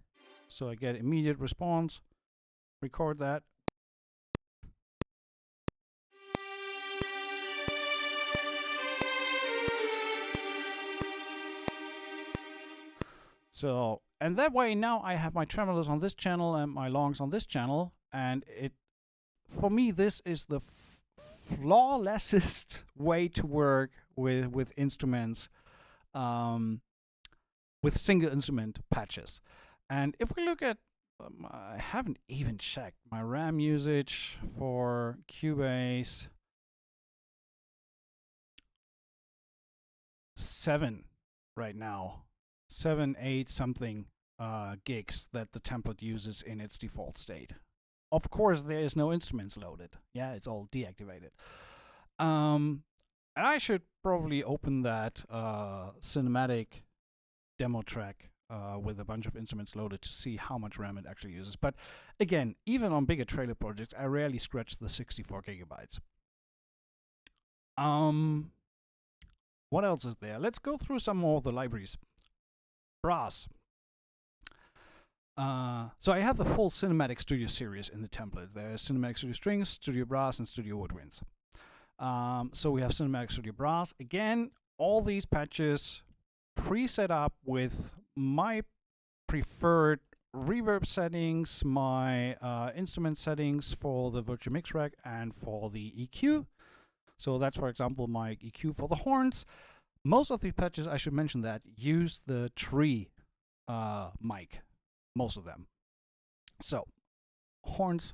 so I get immediate response, record that. So, and that way now I have my tremolos on this channel and my longs on this channel, and for me, this is the flawlessest way to work with instruments. With single instrument patches. And if we look at, I haven't even checked my RAM usage for Cubase. 7 right now. 7, 8 something gigs that the template uses in its default state. of course, there is no instruments loaded. Yeah, it's all deactivated. And I should probably open that cinematic demo track with a bunch of instruments loaded to see how much RAM it actually uses. But again, even on bigger trailer projects, I rarely scratch the 64 gigabytes. What else is there? Let's go through some more of the libraries. Brass. So I have the full Cinematic Studio series in the template. There's Cinematic Studio Strings, Studio Brass, and Studio Woodwinds. So we have Cinematic Studio Brass. Again, all these patches pre-set up with my preferred reverb settings, my instrument settings for the virtual mix rack and for the EQ. So that's, for example, my EQ for the horns. Most of these patches, I should mention that, use the tree mic. Most of them. So, horns.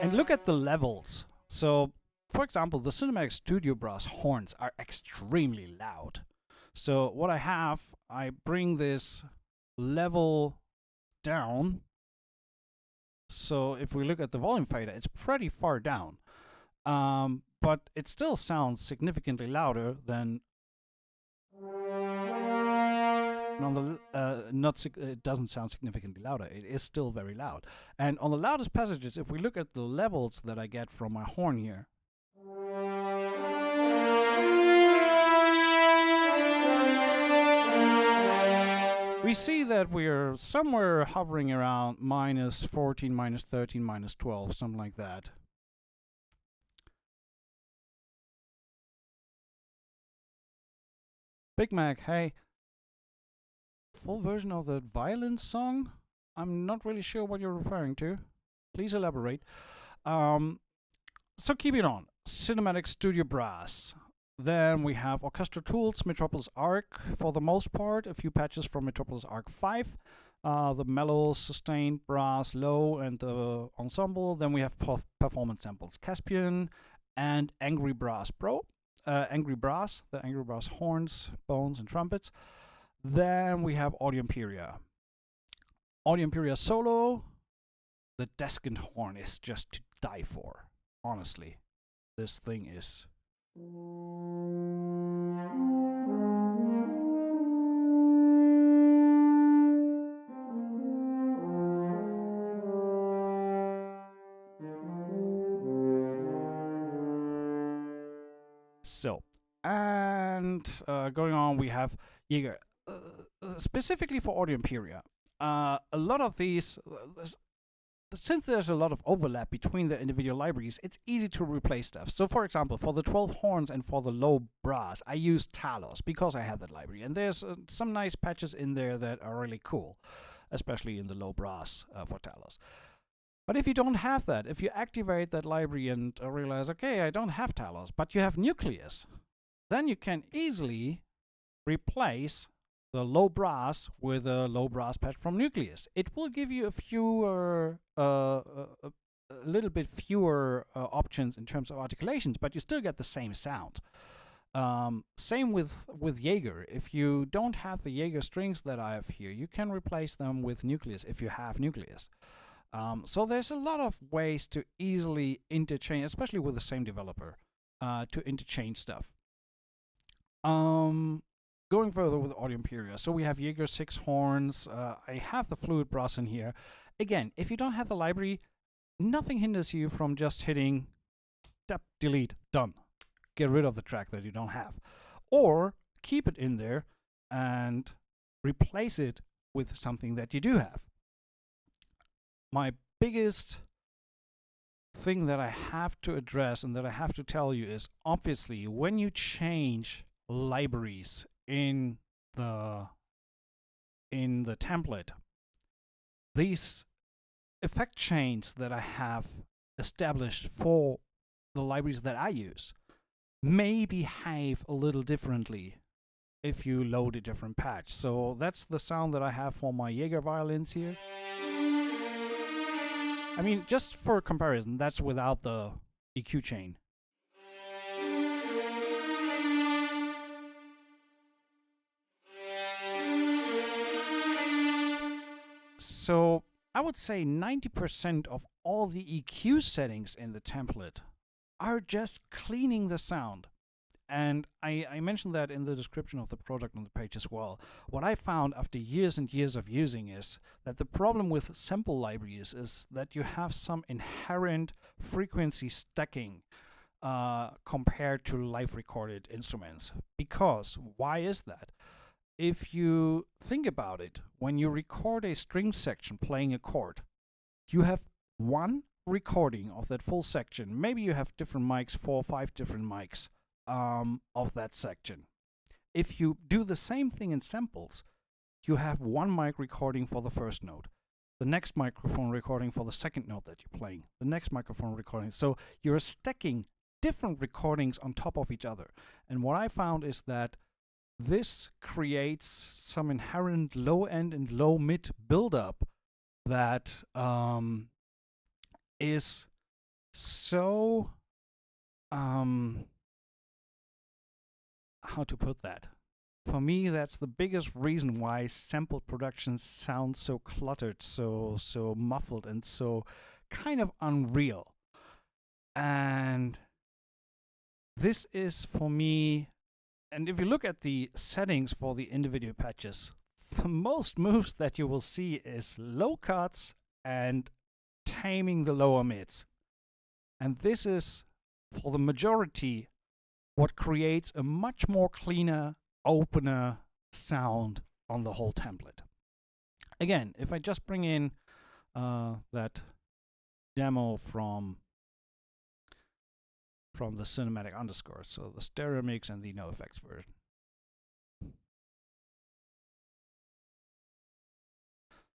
And look at the levels. So, for example, the Cinematic Studio Brass horns are extremely loud. So what I have, I bring this level down. So if we look at the volume fader, it's pretty far down. But it still sounds significantly louder than on the it doesn't sound significantly louder. It is still very loud. And on the loudest passages, if we look at the levels that I get from my horn here, we see that we're somewhere hovering around minus 14, minus 13, minus 12, something like that. Big Mac, hey. Full version of the violin song? I'm not really sure what you're referring to. Please elaborate. So keep it on. Cinematic Studio Brass. Then we have Orchestra Tools, Metropolis Arc for the most part, a few patches from Metropolis Arc 5, the mellow, sustained, brass, low, and the ensemble. Then we have performance samples, Caspian and Angry Brass Pro, Angry Brass, the Angry Brass horns, bones, and trumpets. Then we have Audio Imperia. Audio Imperia Solo, the Descant horn is just to die for, honestly. This thing is... So, and going on, we have Jaeger. Specifically for Audio Imperia, a lot of these, since there's a lot of overlap between the individual libraries, it's easy to replace stuff. So for example, for the 12 horns and for the low brass, I use Talos because I have that library. And there's some nice patches in there that are really cool, especially in the low brass for Talos. But if you don't have that, if you activate that library and realize, okay, I don't have Talos, but you have Nucleus, then you can easily replace the low brass with a low brass patch from Nucleus. It will give you a little bit fewer options in terms of articulations, but you still get the same sound. Same with Jaeger. If you don't have the Jaeger strings that I have here, you can replace them with Nucleus if you have Nucleus. So there's a lot of ways to easily interchange, especially with the same developer, to interchange stuff. Going further with Audio Imperia, so we have Jaeger 6 horns. I have the fluid brass in here. Again, if you don't have the library, nothing hinders you from just hitting tab, delete, done. Get rid of the track that you don't have. Or keep it in there and replace it with something that you do have. My biggest thing that I have to address and that I have to tell you is, obviously, when you change libraries in the template, these effect chains that I have established for the libraries that I use may behave a little differently if you load a different patch. So that's the sound that I have for my Jaeger violins here. I mean, just for comparison, that's without the EQ chain. So I would say 90% of all the EQ settings in the template are just cleaning the sound. And I mentioned that in the description of the product on the page as well. What I found after years and years of using is that the problem with sample libraries is that you have some inherent frequency stacking compared to live recorded instruments. Because, why is that? If you think about it, when you record a string section playing a chord, you have one recording of that full section. Maybe you have different mics, 4 or 5 different mics of that section. If you do the same thing in samples, you have one mic recording for the first note, the next microphone recording for the second note that you're playing, the next microphone recording. So you're stacking different recordings on top of each other. And what I found is that this creates some inherent low end and low mid buildup that is so how to put that? For me, that's the biggest reason why sample production sounds so cluttered, so muffled, and so kind of unreal. And this is for me, and if you look at the settings for the individual patches, the most moves that you will see is low cuts and taming the lower mids. And this is, for the majority, what creates a much more cleaner, opener sound on the whole template. Again, if I just bring in that demo from the cinematic underscore, so the stereo mix and the no effects version.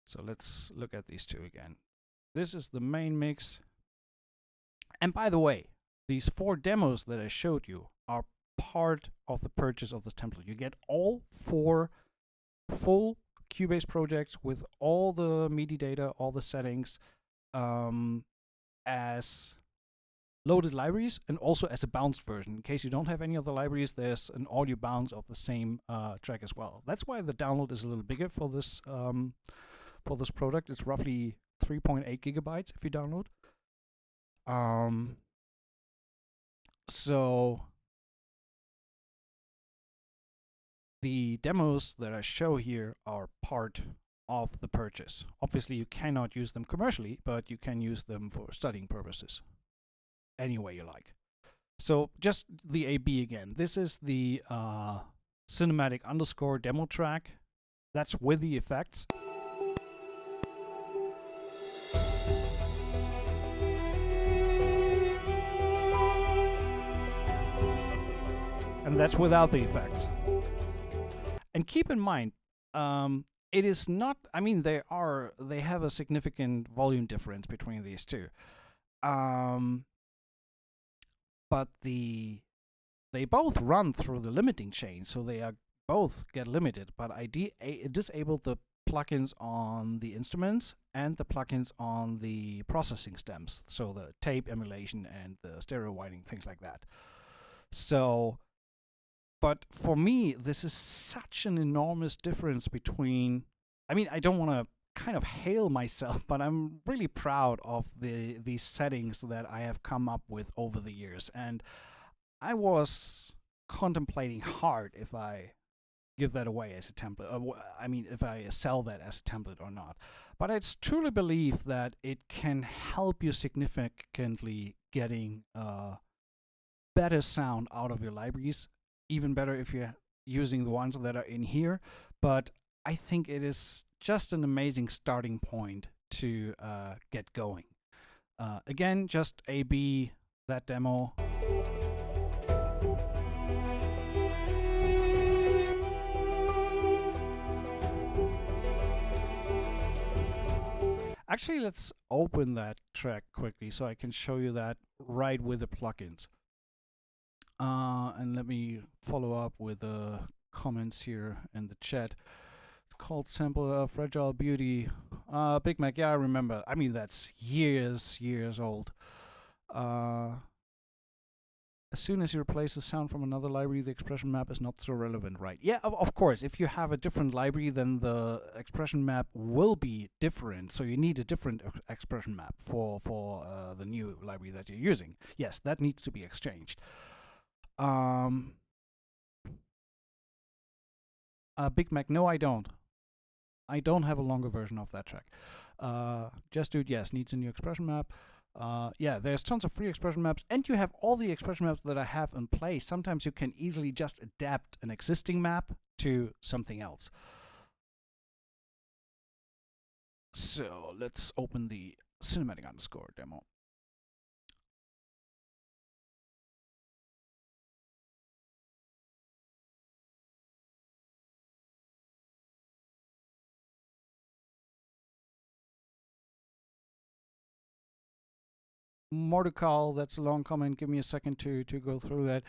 So let's look at these two again. This is the main mix. And by the way, these 4 demos that I showed you are part of the purchase of this template. You get all 4 full Cubase projects with all the MIDI data, all the settings, as loaded libraries, and also as a bounced version. In case you don't have any of the libraries, there's an audio bounce of the same track as well. That's why the download is a little bigger for this product. It's roughly 3.8 gigabytes if you download. So the demos that I show here are part of the purchase. Obviously, you cannot use them commercially, but you can use them for studying purposes any way you like. So just the AB again. This is the cinematic underscore demo track. That's with the effects. And that's without the effects. And keep in mind, it is not, I mean, they have a significant volume difference between these two. But they both run through the limiting chain, so they are both get limited, but I disabled the plugins on the instruments and the plugins on the processing stems, so the tape emulation and the stereo winding, things like that. So, but for me, this is such an enormous difference between, I mean, I don't want to kind of hail myself, but I'm really proud of these settings that I have come up with over the years. And I was contemplating hard if I give that away as a template. I mean, if I sell that as a template or not. But I truly believe that it can help you significantly getting better sound out of your libraries. Even better if you're using the ones that are in here. But I think it is just an amazing starting point to get going. Again, just AB that demo. Actually, let's open that track quickly so I can show you that right with the plugins. And let me follow up with the comments here in the chat. It's called Sample Fragile Beauty. Big Mac, yeah, I remember. I mean, that's years old. As soon as you replace a sound from another library, the expression map is not so relevant, right? Yeah, of course. If you have a different library, then the expression map will be different. So you need a different expression map for the new library that you're using. Yes, that needs to be exchanged. Big Mac, no, I don't. I don't have a longer version of that track. Just Dude, yes, needs a new expression map. Yeah, there's tons of free expression maps, and you have all the expression maps that I have in place. Sometimes you can easily just adapt an existing map to something else. So let's open the cinematic underscore demo. Mordecall, that's a long comment. Give me a second to go through that.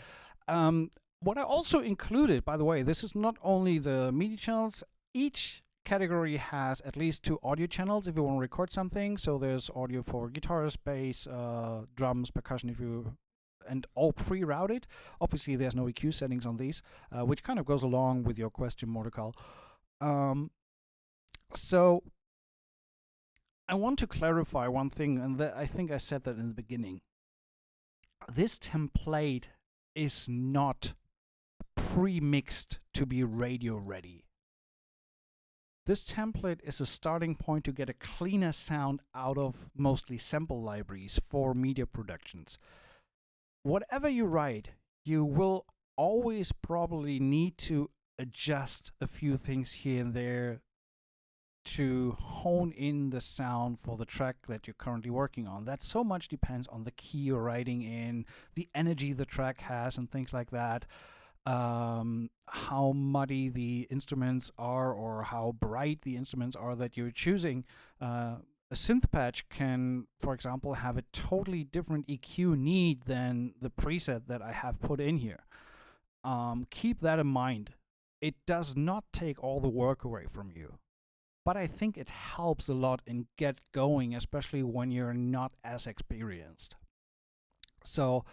What I also included, by the way, this is not only the MIDI channels. Each category has at least 2 audio channels if you want to record something. So there's audio for guitars, bass, drums, percussion, and all pre-routed. Obviously, there's no EQ settings on these, which kind of goes along with your question, Mordecall. So I want to clarify one thing, and I think I said that in the beginning. This template is not pre-mixed to be radio ready. This template is a starting point to get a cleaner sound out of mostly sample libraries for media productions. Whatever you write, you will always probably need to adjust a few things here and there to hone in the sound for the track that you're currently working on. That so much depends on the key you're writing in, the energy the track has, and things like that. How muddy the instruments are, or how bright the instruments are that you're choosing. A synth patch can, for example, have a totally different EQ need than the preset that I have put in here. Keep that in mind. It does not take all the work away from you, but I think it helps a lot in get going, especially when you're not as experienced. So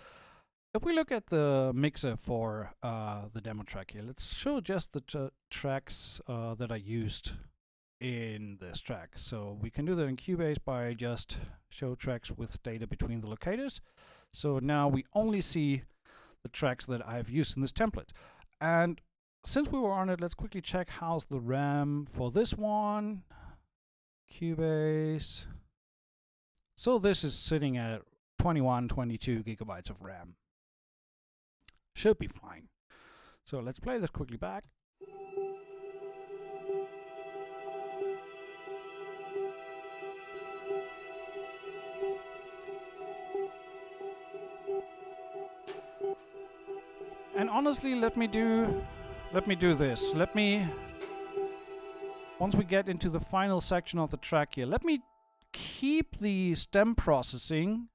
if we look at the mixer for the demo track here, let's show just the tracks that I used in this track. So we can do that in Cubase by just show tracks with data between the locators. So now we only see the tracks that I've used in this template. And since we were on it, let's quickly check how's the RAM for this one. Cubase. So this is sitting at 21, 22 gigabytes of RAM. Should be fine. So let's play this quickly back. And honestly, let me do this. Once we get into the final section of the track here, let me keep the stem processing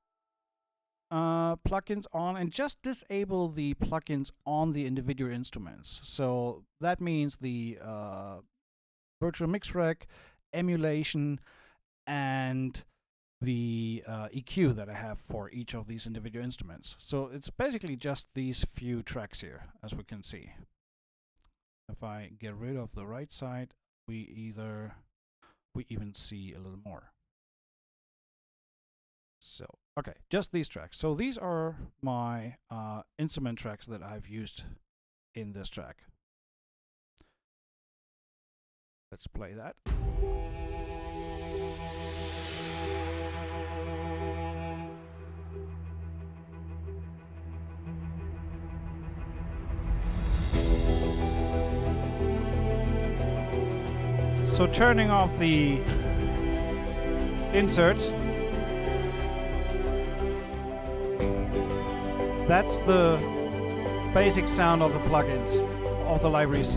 plugins on and just disable the plugins on the individual instruments. So that means the virtual mix rec, emulation, and the EQ that I have for each of these individual instruments. So it's basically just these few tracks here, as we can see. If I get rid of the right side, we even see a little more. So, okay, just these tracks. So these are my instrument tracks that I've used in this track. Let's play that. So turning off the inserts, that's the basic sound of the plugins, of the libraries.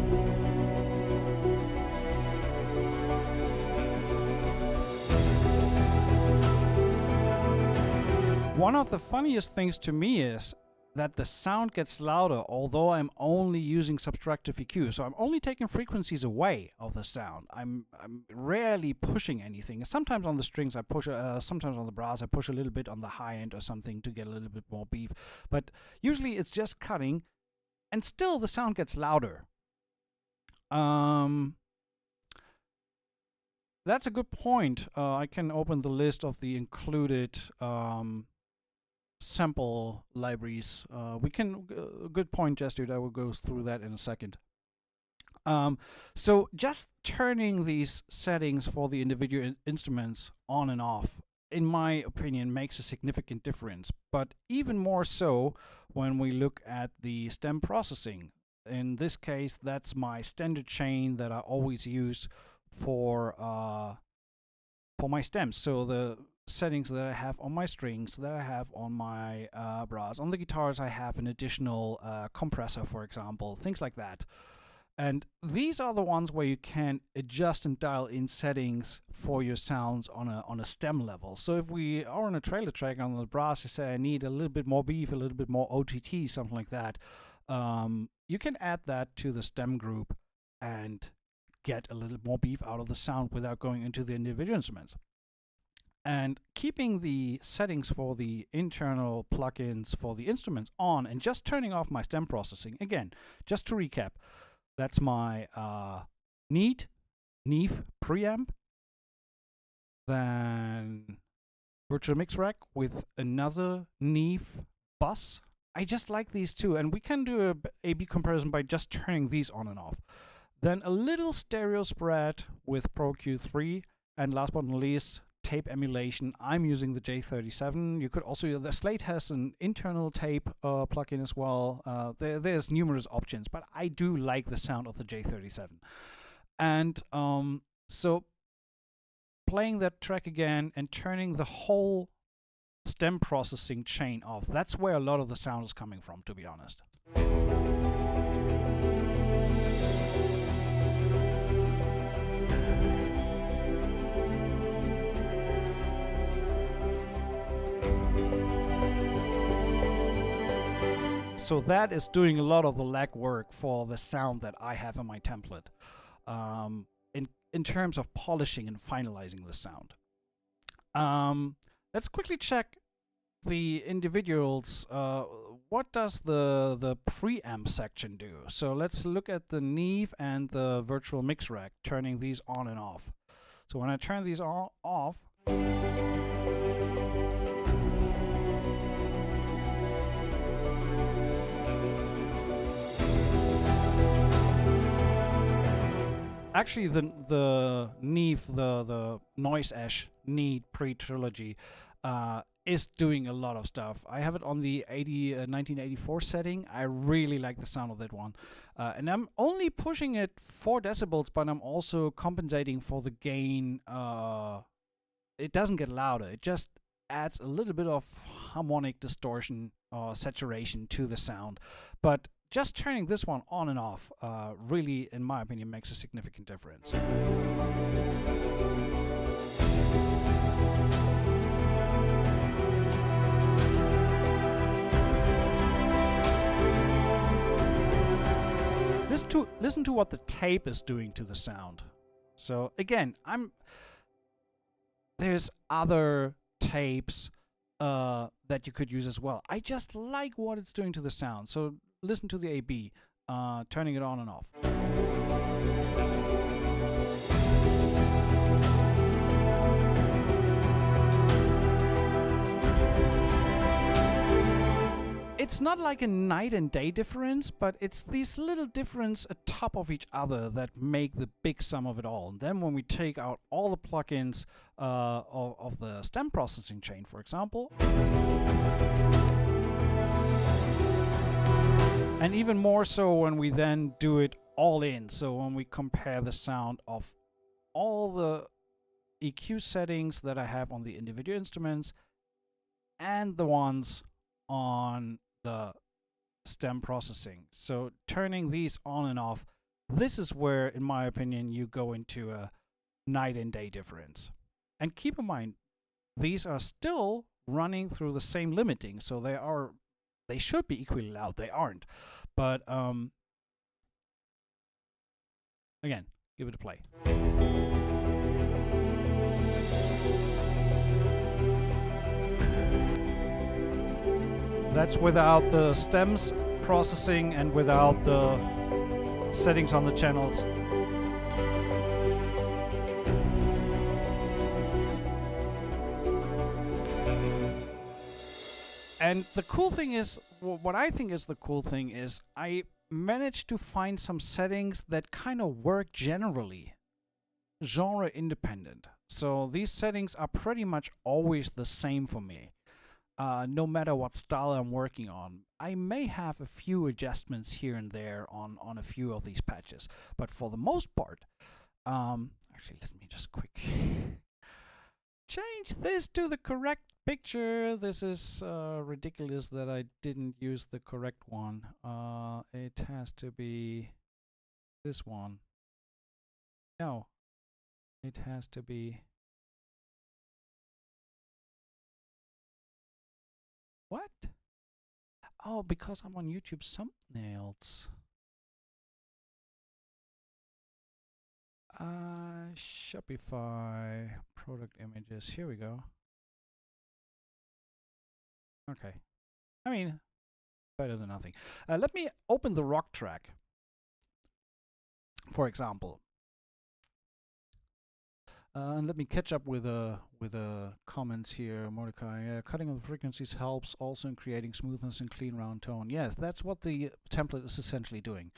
One of the funniest things to me is that the sound gets louder, although I'm only using subtractive EQ. So I'm only taking frequencies away of the sound. I'm rarely pushing anything. Sometimes on the strings I push, sometimes on the brass I push a little bit on the high end or something to get a little bit more beef. But usually it's just cutting, and still the sound gets louder. That's a good point. I can open the list of the included sample libraries. We can, good point, Jestude. I will go through that in a second. So just turning these settings for the individual instruments on and off, in my opinion, makes a significant difference. But even more so when we look at the stem processing. In this case, that's my standard chain that I always use for my stems. So the settings that I have on my strings, that I have on my brass. On the guitars, I have an additional compressor, for example, things like that. And these are the ones where you can adjust and dial in settings for your sounds on a stem level. So if we are on a trailer track on the brass, I say I need a little bit more beef, a little bit more OTT, something like that. You can add that to the stem group and get a little more beef out of the sound without going into the individual instruments. And keeping the settings for the internal plugins for the instruments on and just turning off my stem processing. Again, just to recap, that's my Neve preamp, then virtual mix rack with another Neve bus. I just like these two, and we can do a A/B comparison by just turning these on and off. Then a little stereo spread with Pro Q3, and last but not least, tape emulation. I'm using the J37. You could also, the Slate has an internal tape plugin as well. There's numerous options, but I do like the sound of the J37. And so playing that track again and turning the whole stem processing chain off, that's where a lot of the sound is coming from, to be honest. So that is doing a lot of the legwork for the sound that I have in my template, in terms of polishing and finalizing the sound. Let's quickly check the individuals. What does the preamp section do? So let's look at the Neve and the virtual mix rack, turning these on and off. So when I turn these off, actually the Neve, the Noise Ash Need pre-trilogy, is doing a lot of stuff. I have it on the 1984 setting. I really like the sound of that one. And I'm only pushing it 4 decibels, but I'm also compensating for the gain. It doesn't get louder. It just adds a little bit of harmonic distortion or saturation to the sound. But just turning this one on and off really, in my opinion, makes a significant difference. Listen to what the tape is doing to the sound. So again, there's other tapes that you could use as well. I just like what it's doing to the sound. So listen to the A/B, turning it on and off. It's not like a night and day difference, but it's these little differences atop of each other that make the big sum of it all. And then when we take out all the plugins of the stem processing chain, for example, and even more so when we then do it all in. So when we compare the sound of all the EQ settings that I have on the individual instruments and the ones on the stem processing. So turning these on and off, this is where, in my opinion, you go into a night and day difference. And keep in mind, these are still running through the same limiting, so they They should be equally loud. They aren't. But again, give it a play. That's without the stems processing and without the settings on the channels. And the cool thing is, what I think is the cool thing is, I managed to find some settings that kind of work generally, genre independent. So these settings are pretty much always the same for me, no matter what style I'm working on. I may have a few adjustments here and there on a few of these patches, but for the most part, actually, let me just quick change this to the correct picture. This is ridiculous that I didn't use the correct one. It has to be this one. No, it has to be... What? Oh, because I'm on YouTube thumbnails. Shopify product images. Here we go. Okay. I mean, better than nothing. Let me open the rock track, for example. And let me catch up with comments here. Mordecai, cutting of the frequencies helps also in creating smoothness and clean round tone. Yes, that's what the template is essentially doing.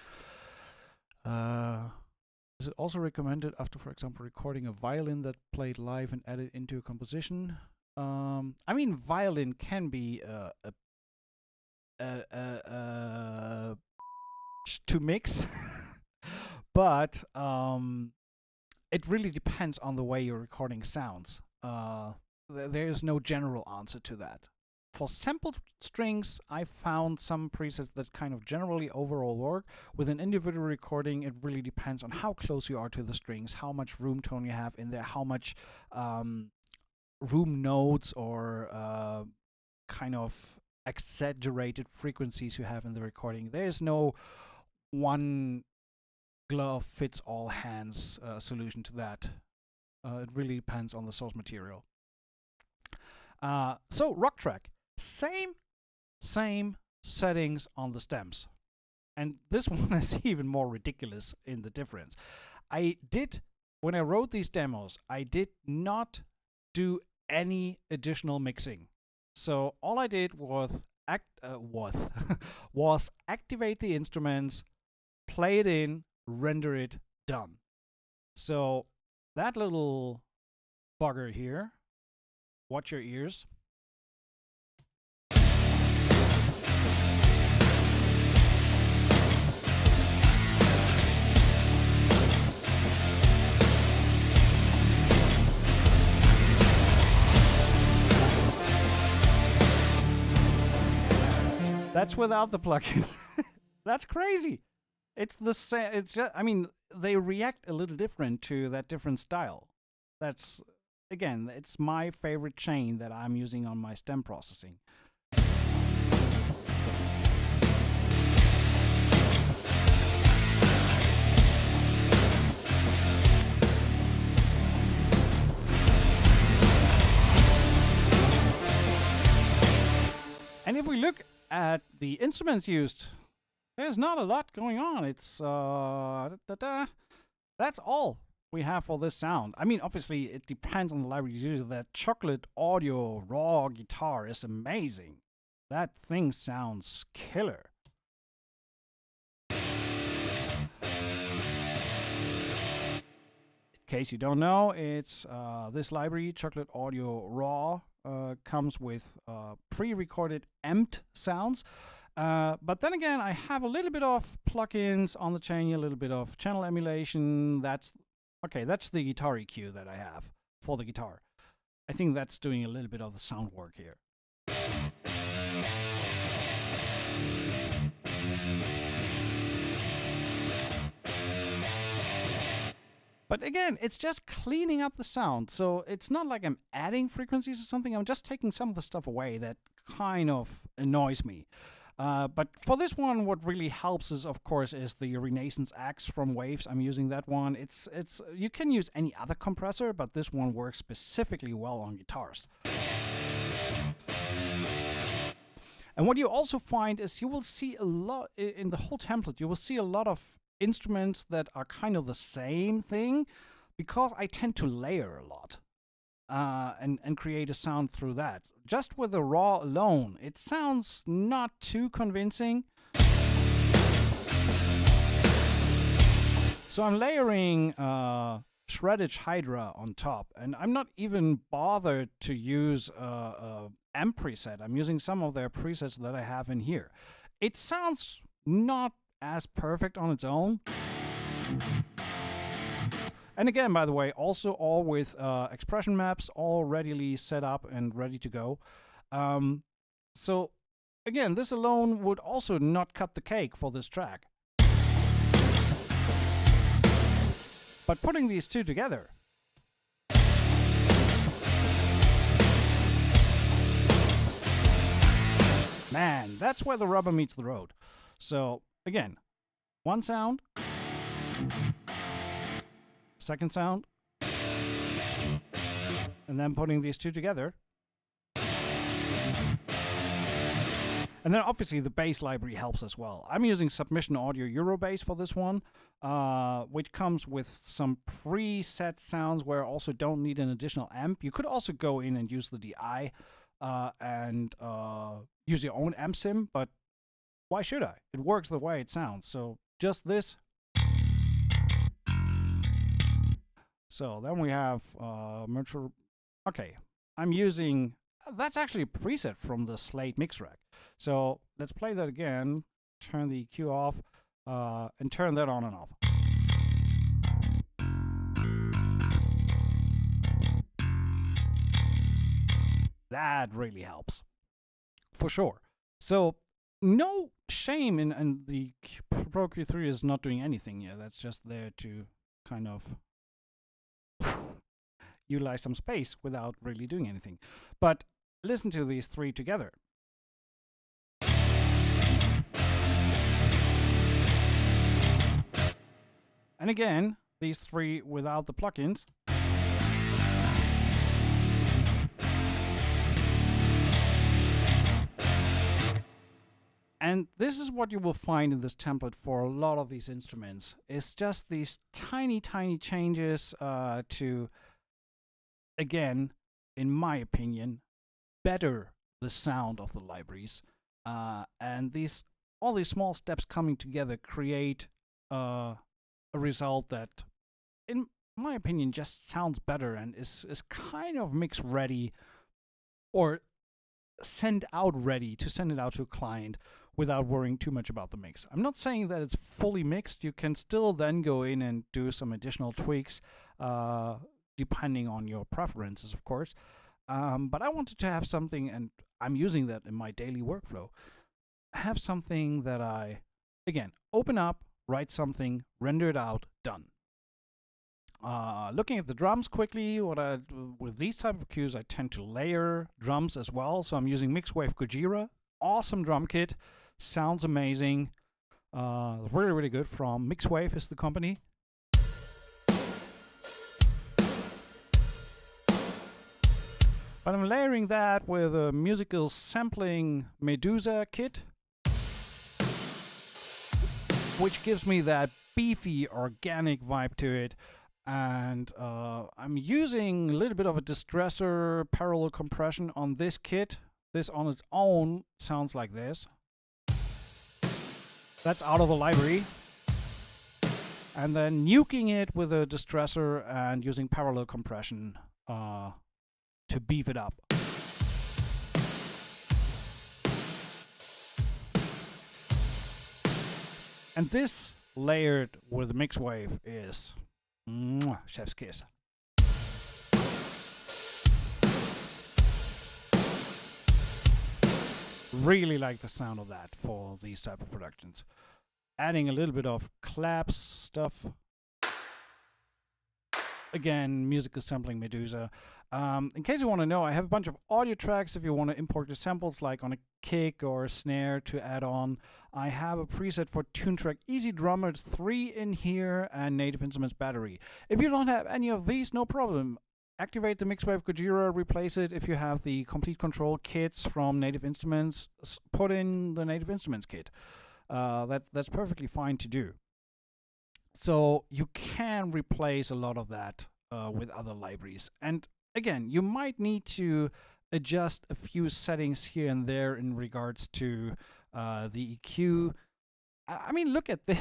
Is it also recommended after, for example, recording a violin that played live and added into a composition? I mean, violin can be to mix, but it really depends on the way your recording sounds. There is no general answer to that. For sampled strings, I found some presets that kind of generally overall work. With an individual recording, it really depends on how close you are to the strings, how much room tone you have in there, how much room notes or kind of exaggerated frequencies you have in the recording. There's no one glove fits all hands solution to that. It really depends on the source material. So rock track, same settings on the stems, and this one is even more ridiculous in the difference. When I wrote these demos, I did not do any additional mixing. So all I did was was activate the instruments, play it in, render it, done. So that little bugger here, watch your ears. That's without the plugins. That's crazy. It's the same. It's just, I mean, they react a little different to that different style. That's, again, it's my favorite chain that I'm using on my stem processing. And if we look at the instruments used, there's not a lot going on. It's that's all we have for this sound. I mean, obviously it depends on the library you use. That chocolate audio raw guitar is amazing. That thing sounds killer. In case you don't know, it's this library, Chocolate Audio Raw, comes with pre-recorded amped sounds. But then again, I have a little bit of plugins on the chain, a little bit of channel emulation. That's the guitar EQ that I have for the guitar. I think that's doing a little bit of the sound work here. But again, it's just cleaning up the sound. So it's not like I'm adding frequencies or something. I'm just taking some of the stuff away that kind of annoys me. But for this one, what really helps is, of course, is the Renaissance X from Waves. I'm using that one. It's you can use any other compressor, but this one works specifically well on guitars. And what you also find is you will see a lot in the whole template. You will see a lot of instruments that are kind of the same thing, because I tend to layer a lot and create a sound through that. Just with the raw alone, it sounds not too convincing. So I'm layering shredded Hydra on top, and I'm not even bothered to use amp preset. I'm using some of their presets that I have in here. It sounds not as perfect on its own. And again, by the way, also all with expression maps all readily set up and ready to go. So again, this alone would also not cut the cake for this track. But putting these two together, man, that's where the rubber meets the road. So again, one sound, second sound, and then putting these two together. And then obviously the bass library helps as well. I'm using Submission Audio Eurobass for this one, which comes with some preset sounds where I also don't need an additional amp. You could also go in and use the DI and use your own amp sim, but why should I? It works the way it sounds. So just this. So then we have okay, I'm using, that's actually a preset from the Slate mix rack. So let's play that again, turn the EQ off, and turn that on and off. That really helps, for sure. So no shame in the Pro Q3 is not doing anything here. That's just there to kind of utilize some space without really doing anything. But listen to these three together. And again, these three without the plugins. And this is what you will find in this template for a lot of these instruments. It's just these tiny, tiny changes to, again, in my opinion, better the sound of the libraries. And all these small steps coming together create a result that, in my opinion, just sounds better and is kind of mix ready or send out ready to send it out to a client without worrying too much about the mix. I'm not saying that it's fully mixed. You can still then go in and do some additional tweaks depending on your preferences, of course. But I wanted to have something, and I'm using that in my daily workflow, have something that I, again, open up, write something, render it out, done. Looking at the drums quickly, with these type of cues, I tend to layer drums as well. So I'm using Mixwave Gojira, awesome drum kit, sounds amazing, really, really good. From Mixwave is the company. But I'm layering that with a musical sampling Medusa kit, which gives me that beefy, organic vibe to it. And I'm using a little bit of a distressor parallel compression on this kit. This on its own sounds like this. That's out of the library. And then nuking it with a distressor and using parallel compression to beef it up. And this layered with Mixwave is chef's kiss. Really like the sound of that for these type of productions. Adding a little bit of claps stuff. again, musical sampling Medusa. In case you want to know, I have a bunch of audio tracks if you want to import the samples like on a kick or a snare to add on. I have a preset for Tune Track Easy Drummer, it's 3 in here, and Native Instruments Battery. If you don't have any of these, no problem. Activate the Mixwave Gojira, replace it. If you have the Complete Control kits from Native Instruments, put in the Native Instruments kit. That's perfectly fine to do. So you can replace a lot of that with other libraries. And again, you might need to adjust a few settings here and there in regards to the EQ. I mean, look at this.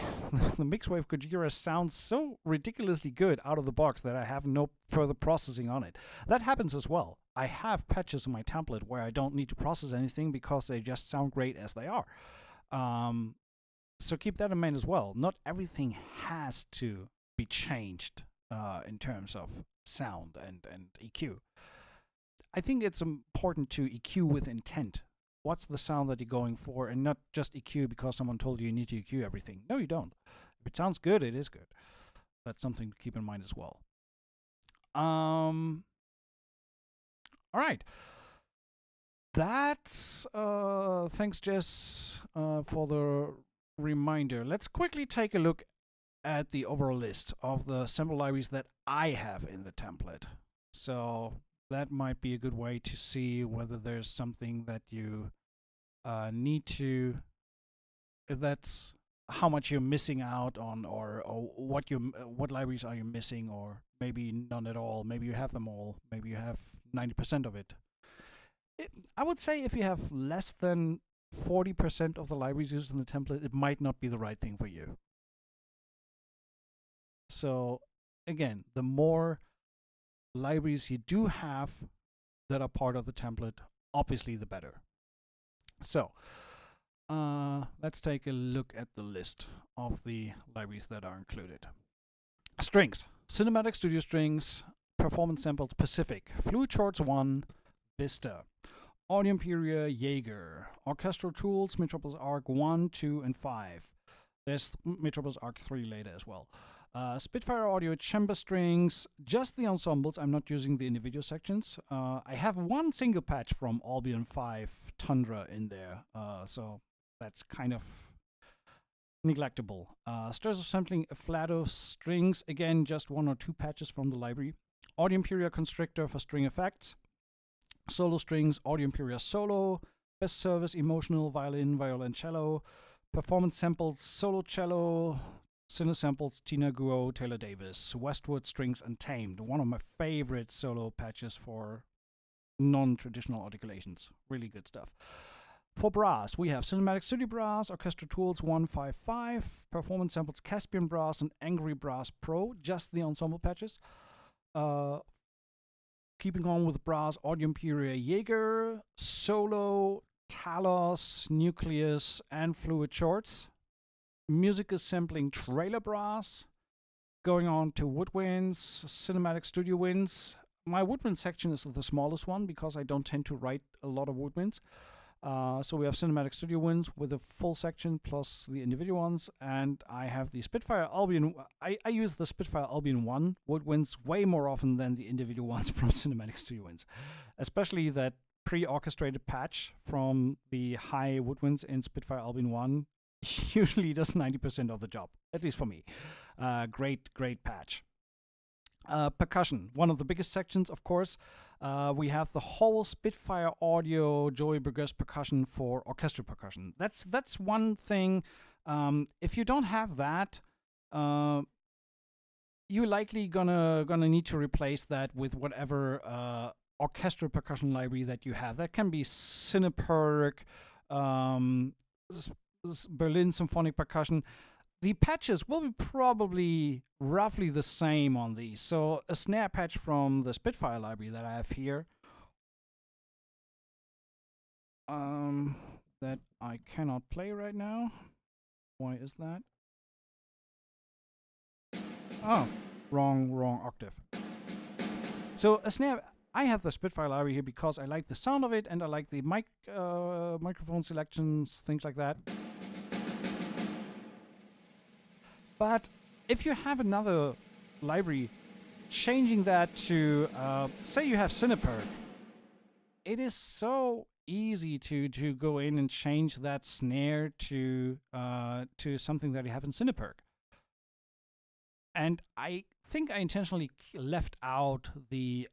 The Mixwave Gojira sounds so ridiculously good out of the box that I have no further processing on it. That happens as well. I have patches in my template where I don't need to process anything because they just sound great as they are. So keep that in mind as well. Not everything has to be changed in terms of sound and EQ. I think it's important to EQ with intent. What's the sound that you're going for, and not just EQ because someone told you need to EQ everything. No, you don't. If it sounds good, it is good. That's something to keep in mind as well. All right. That's thanks, Jess, for the reminder. Let's quickly take a look at the overall list of the sample libraries that I have in the template. So that might be a good way to see whether there's something that you need to, if that's how much you're missing out on, or what libraries are you missing, or maybe none at all. Maybe you have them all. Maybe you have 90% of it. I would say if you have less than 40% of the libraries used in the template, it might not be the right thing for you. So again, the more libraries you do have that are part of the template, obviously the better. So let's take a look at the list of the libraries that are included. Strings: Cinematic Studio Strings, Performance Samples Pacific, Fluid Shorts 1, Vista, Audio Imperia, Jaeger, Orchestral Tools, Metropolis Arc 1, 2, and 5. There's Metropolis Arc 3 later as well. Spitfire Audio Chamber Strings, just the ensembles. I'm not using the individual sections. I have one single patch from Albion 5 Tundra in there, so that's kind of neglectable. Stress of Sampling Flato Strings, again, just 1 or 2 patches from the library. Audio Imperia Constrictor for string effects. Solo Strings, Audio Imperia Solo. Best Service Emotional Violin, Violoncello. Performance Samples Solo Cello. Cine Samples Tina Guo, Taylor Davis. Westwood Strings Untamed, one of my favorite solo patches for non-traditional articulations. Really good stuff. For brass, we have Cinematic Studio Brass, Orchestra Tools 155, Performance Samples Caspian Brass, and Angry Brass Pro, just the ensemble patches. Keeping on with brass, Audio Imperia Jaeger, Solo, Talos, Nucleus, and Fluid Shorts. Musical Sampling Trailer Brass. Going on to Woodwinds, Cinematic Studio Winds. My woodwind section is the smallest one because I don't tend to write a lot of woodwinds. So we have Cinematic Studio Winds with a full section plus the individual ones, and I have the Spitfire Albion. I use the Spitfire Albion 1 woodwinds way more often than the individual ones from Cinematic Studio Winds, especially that pre-orchestrated patch from the high woodwinds in Spitfire Albion 1 usually does 90% of the job, at least for me. Great patch. Percussion, one of the biggest sections, of course. We have the whole Spitfire Audio Joey Burgess percussion for orchestral percussion. That's one thing. If you don't have that, you're likely gonna need to replace that with whatever orchestral percussion library that you have. That can be Cineperc, Berlin Symphonic Percussion. The patches will be probably roughly the same on these. So a snare patch from the Spitfire library that I have here, that I cannot play right now. Why is that? Oh, wrong octave. So a snare, I have the Spitfire library here because I like the sound of it and I like the microphone selections, things like that. But if you have another library, changing that to, say you have Cineperk, it is so easy to go in and change that snare to something that you have in Cineperk. And I think I intentionally left out the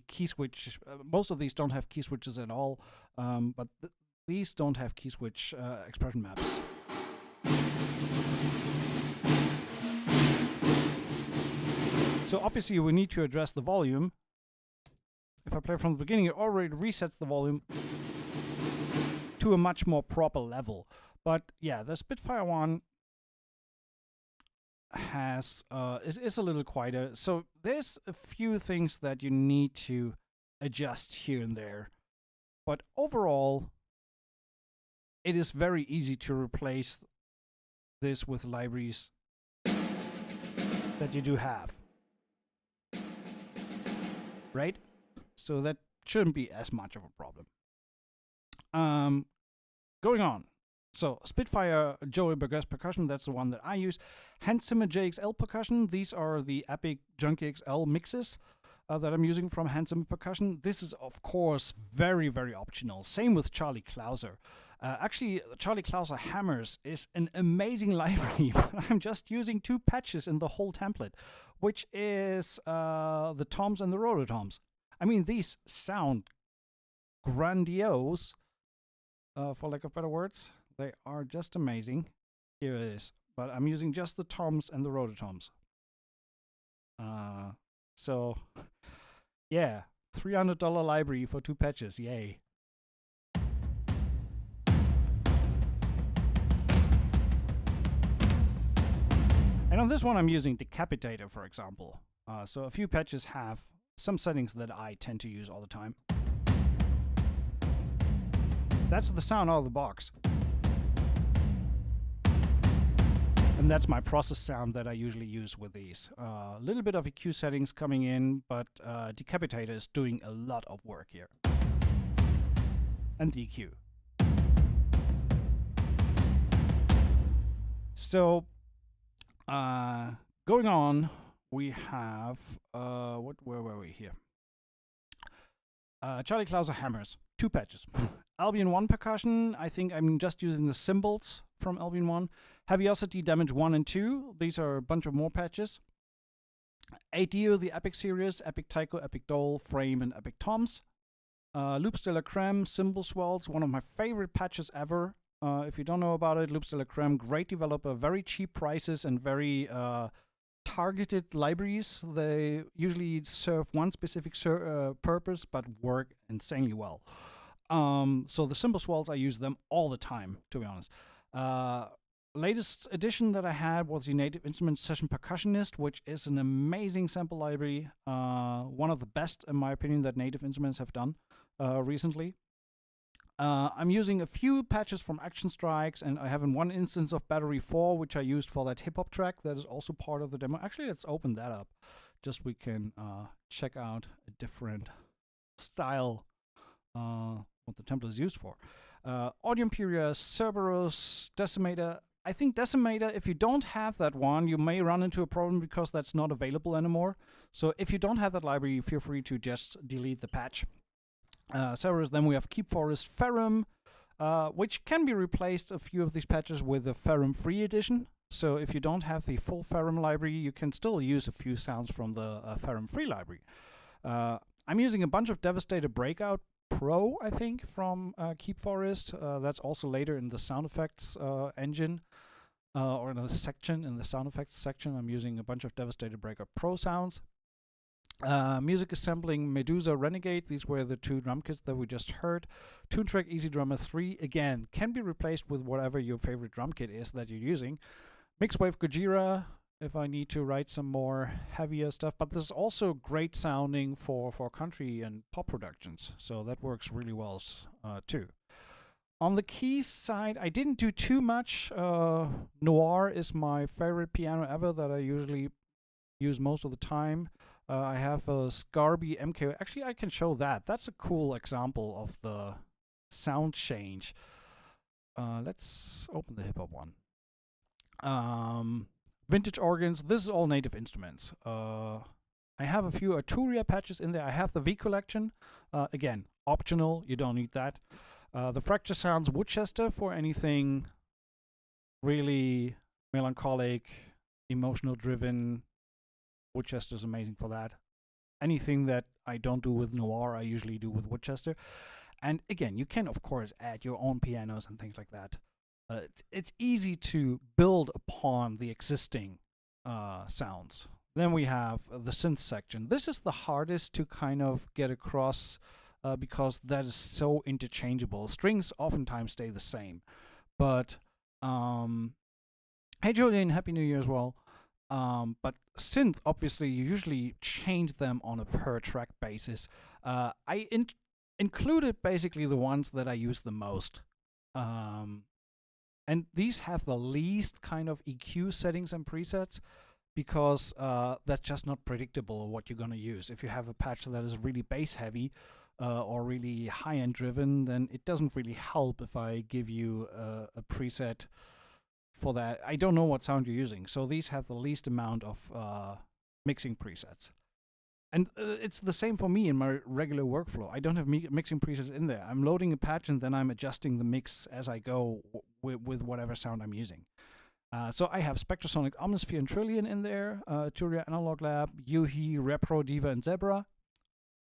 key switch. Most of these don't have key switches at all, but these don't have key switch expression maps. So obviously we need to address the volume. If I play from the beginning, it already resets the volume to a much more proper level. But yeah, the Spitfire one has is a little quieter. So there's a few things that you need to adjust here and there. But overall, it is very easy to replace this with libraries that you do have. Right? So that shouldn't be as much of a problem. Going on. So Spitfire Joey Burgess percussion, that's the one that I use. Hans Zimmer JXL percussion, these are the Epic Junkie XL mixes that I'm using from Hans Zimmer percussion. This is of course very, very optional. Same with Charlie Clouser. Actually, Charlie Clouser Hammers is an amazing library, but I'm just using 2 patches in the whole template, which is the toms and the rototoms. I mean, these sound grandiose, for lack of better words. They are just amazing. Here it is. But I'm using just the toms and the rototoms. So, yeah, $300 library for 2 patches. Yay. And on this one, I'm using Decapitator, for example. So a few patches have some settings that I tend to use all the time. That's the sound out of the box. And that's my process sound that I usually use with these. A little bit of EQ settings coming in, but Decapitator is doing a lot of work here. And EQ. So, going on, we have, where were we here? Charlie Clouser Hammers, 2 patches. Albion 1 percussion, I think I'm just using the cymbals from Albion 1. Heaviosity Damage 1 and 2, these are a bunch of more patches. ADO, the Epic series, Epic Taiko, Epic Dole, Frame, and Epic Toms. Loops de la Creme, Cymbal Swells, one of my favorite patches ever. If you don't know about it, Loops de la Creme, great developer, very cheap prices and very targeted libraries. They usually serve one specific purpose, but work insanely well. So the Cymbal Swells, I use them all the time, to be honest. Latest edition that I had was the Native Instruments Session Percussionist, which is an amazing sample library. One of the best, in my opinion, that Native Instruments have done recently. I'm using a few patches from Action Strikes, and I have in one instance of Battery 4, which I used for that hip-hop track that is also part of the demo. Actually, let's open that up, just we can check out a different style, what the template is used for. Audio Imperia, Cerberus, Decimator. I think Decimator, if you don't have that one, you may run into a problem because that's not available anymore. So if you don't have that library, feel free to just delete the patch. Cerberus, then we have Keep Forest Ferrum, which can be replaced, a few of these patches, with the Ferrum Free Edition. So if you don't have the full Ferrum library, you can still use a few sounds from the Ferrum Free library. I'm using a bunch of Devastator Breakout Pro, I think, from Keep Forest. That's also later in the sound effects engine, or in the section, in the sound effects section. I'm using a bunch of Devastator Breakout Pro sounds. Music Assembling Medusa Renegade, these were the 2 drum kits that we just heard. Toontrack Easy Drummer 3, again, can be replaced with whatever your favorite drum kit is that you're using. Mixwave Gojira, if I need to write some more heavier stuff, but this is also great sounding for country and pop productions, so that works really well too. On the keys side, I didn't do too much. Noir is my favorite piano ever that I usually use most of the time. I have a Scarby MK. Actually, I can show that. That's a cool example of the sound change. Let's open the hip-hop one. vintage organs. This is all native instruments. I have a few Arturia patches in there. I have the V collection. Again, optional. You don't need that. The Fracture Sounds Woodchester for anything really melancholic, emotional driven. Woodchester is amazing for that. Anything that I don't do with Noir, I usually do with Woodchester. And again, you can, of course, add your own pianos and things like that. It's easy to build upon the existing sounds. Then we have the synth section. This is the hardest to kind of get across because that is so interchangeable. Strings oftentimes stay the same. But, hey Julian, Happy New Year as well. But synth, obviously, you usually change them on a per track basis. I included basically the ones that I use the most. And these have the least kind of EQ settings and presets because that's just not predictable what you're going to use. If you have a patch that is really bass heavy or really high-end driven, then it doesn't really help if I give you a preset for that. I don't know what sound you're using. So these have the least amount of mixing presets. And it's the same for me in my regular workflow. I don't have mixing presets in there. I'm loading a patch and then I'm adjusting the mix as I go with whatever sound I'm using. So I have Spectrasonic, Omnisphere, and Trillion in there, Turia Analog Lab, Yuhi, Repro, Diva, and Zebra,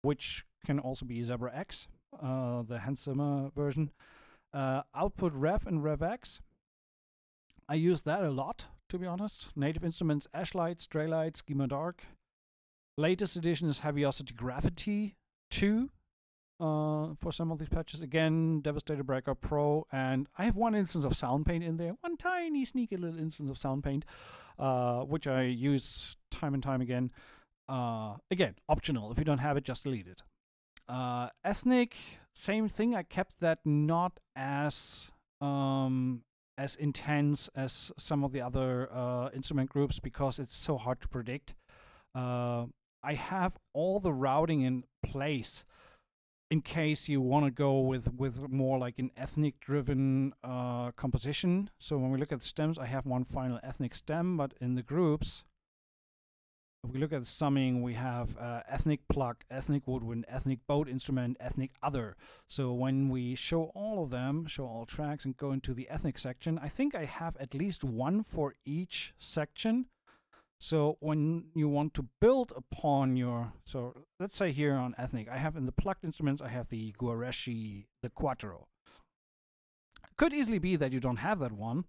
which can also be Zebra X, the handsomer version. Output Rev and Rev X. I use that a lot, to be honest. Native Instruments, Ashlight, Straylight, Schema Dark. Latest edition is Heaviosity Gravity 2 for some of these patches. Again, Devastator Breaker Pro, and I have one instance of SoundPaint in there, one tiny sneaky little instance of SoundPaint, which I use time and time again. Again, optional. If you don't have it, just delete it. Ethnic, same thing. I kept that not as intense as some of the other instrument groups because it's so hard to predict. I have all the routing in place in case you want to go with more like an ethnic driven composition. So when we look at the stems, I have one final ethnic stem, but in the groups, if we look at the summing, we have ethnic pluck, ethnic woodwind, ethnic bowed instrument, ethnic other. So when we show all of them, show all tracks and go into the ethnic section, I think I have at least one for each section. So when you want to build upon your, so let's say here on ethnic, I have in the plucked instruments, I have the Guareschi, the Quattro. Could easily be that you don't have that one.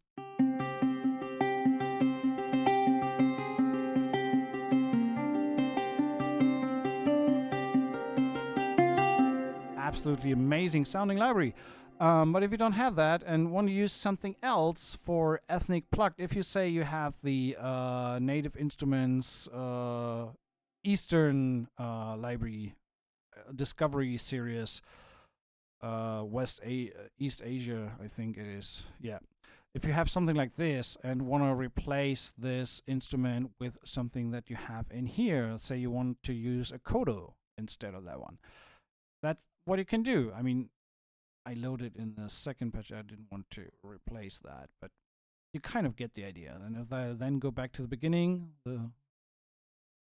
Absolutely amazing sounding library. But if you don't have that and want to use something else for ethnic plucked, if you say you have the Native Instruments Eastern library Discovery series, East Asia, I think it is. Yeah. If you have something like this and want to replace this instrument with something that you have in here, say you want to use a Kodo instead of that one, that's what you can do. I mean, I loaded in the second patch. I didn't want to replace that, but you kind of get the idea. And if I then go back to the beginning,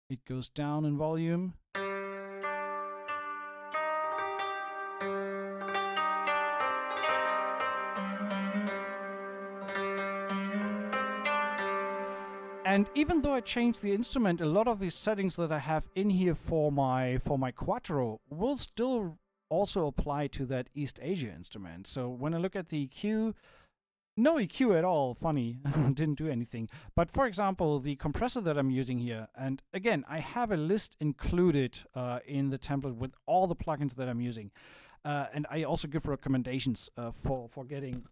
it goes down in volume. And even though I changed the instrument, a lot of these settings that I have in here for my Quattro will still also apply to that East Asia instrument. So when I look at the EQ, no EQ at all, funny, didn't do anything. But for example, the compressor that I'm using here, and again, I have a list included in the template with all the plugins that I'm using. And I also give recommendations for getting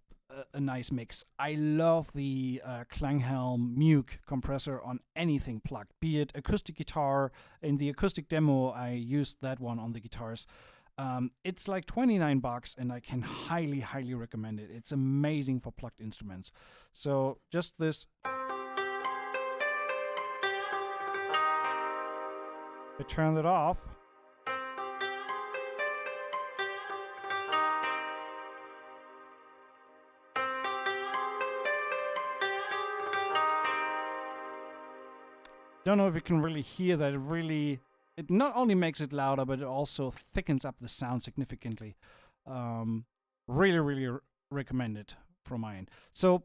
a nice mix. I love the Klanghelm Muke compressor on anything plugged, be it acoustic guitar. In the acoustic demo, I used that one on the guitars. It's like $29 and I can highly, highly recommend it. It's amazing for plugged instruments. So just this. I turned it off. Don't know if you can really hear that. It not only makes it louder, but it also thickens up the sound significantly. Really recommend it from my end. So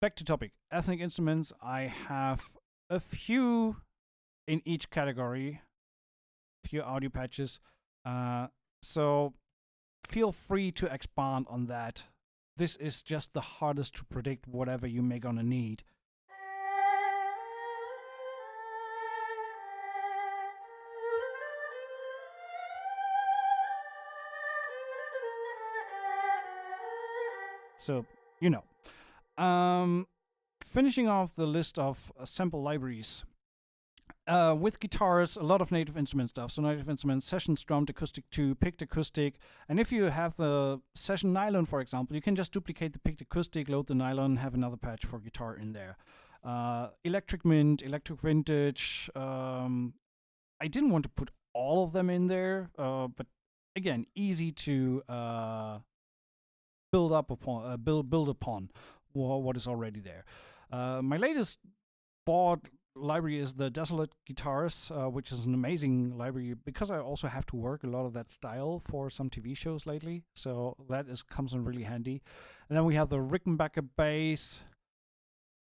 back to topic. Ethnic instruments. I have a few in each category, few audio patches. So feel free to expand on that. This is just the hardest to predict whatever you may gonna need. So, you know. Finishing off the list of sample libraries. With guitars, a lot of native instrument stuff. So native instruments, session strummed acoustic 2, picked acoustic. And if you have the session nylon, for example, you can just duplicate the picked acoustic, load the nylon, have another patch for guitar in there. Electric mint, electric vintage. I didn't want to put all of them in there, but again, easy to build upon what is already there. My latest bought library is the Desolate Guitars, which is an amazing library because I also have to work a lot of that style for some TV shows lately, so that comes in really handy. And then we have the Rickenbacker bass.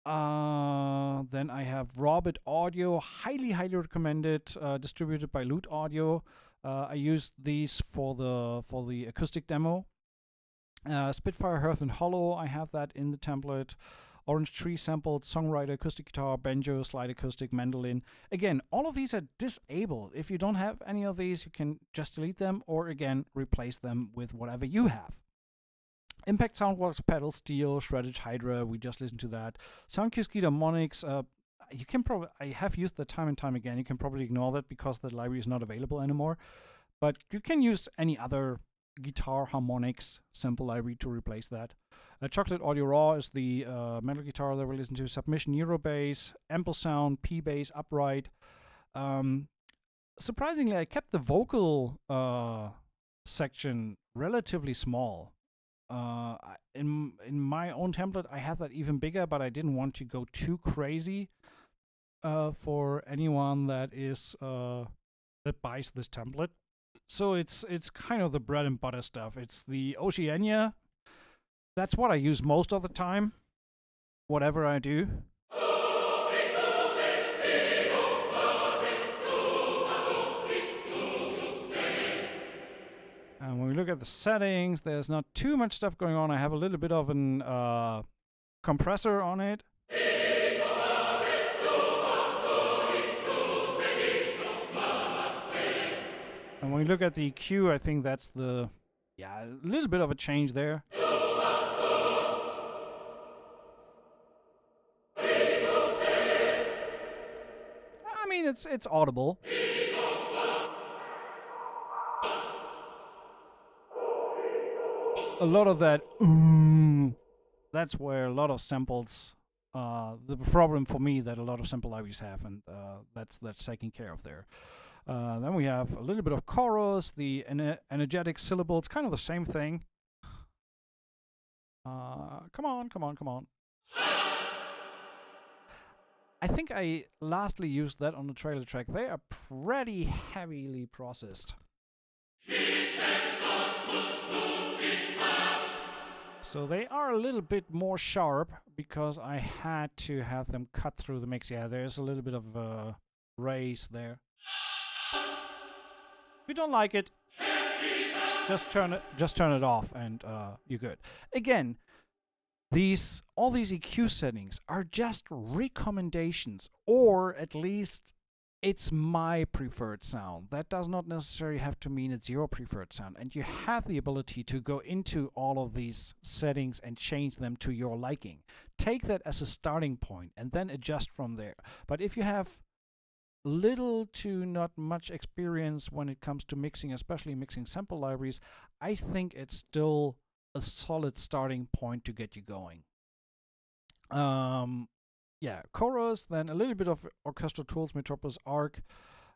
Then I have Robert Audio, highly recommended, distributed by Loot Audio. I used these for the acoustic demo. Spitfire, Hearth and Hollow, I have that in the template. Orange Tree sampled, songwriter, acoustic guitar, banjo, slide acoustic, mandolin. Again, all of these are disabled. If you don't have any of these, you can just delete them or again replace them with whatever you have. Impact Soundworks, pedal, steel, shredded Hydra. We just listened to that. Soundcue Skeeter Monix. You can probably, I have used that time and time again. You can probably ignore that because the library is not available anymore. But you can use any other guitar harmonics sample library to replace that. Chocolate Audio Raw is the metal guitar that we listen to. Submission Eurobass, Ample Sound, P-Bass, Upright. Surprisingly, I kept the vocal section relatively small. In my own template, I have that even bigger, but I didn't want to go too crazy for anyone that is that buys this template. So it's kind of the bread and butter stuff. It's the Oceania. That's what I use most of the time, whatever I do. And when we look at the settings, there's not too much stuff going on. I have a little bit of an compressor on it. And when we look at the EQ, I think that's a little bit of a change there. I mean, it's audible. A lot of that, that's where a lot of samples, the problem for me that a lot of sample libraries have, and that's taken care of there. Then we have a little bit of chorus, the energetic syllable. It's kind of the same thing. Come on. I think I lastly used that on the trailer track. They are pretty heavily processed. So they are a little bit more sharp because I had to have them cut through the mix. Yeah, there's a little bit of a raise there. If you don't like it, just turn it off and you're good. Again, all these EQ settings are just recommendations, or at least it's my preferred sound. That does not necessarily have to mean it's your preferred sound. And you have the ability to go into all of these settings and change them to your liking. Take that as a starting point and then adjust from there. But if you have little to not much experience when it comes to mixing, especially mixing sample libraries, I think it's still a solid starting point to get you going. Chorus, then a little bit of orchestral tools, Metropolis Arc,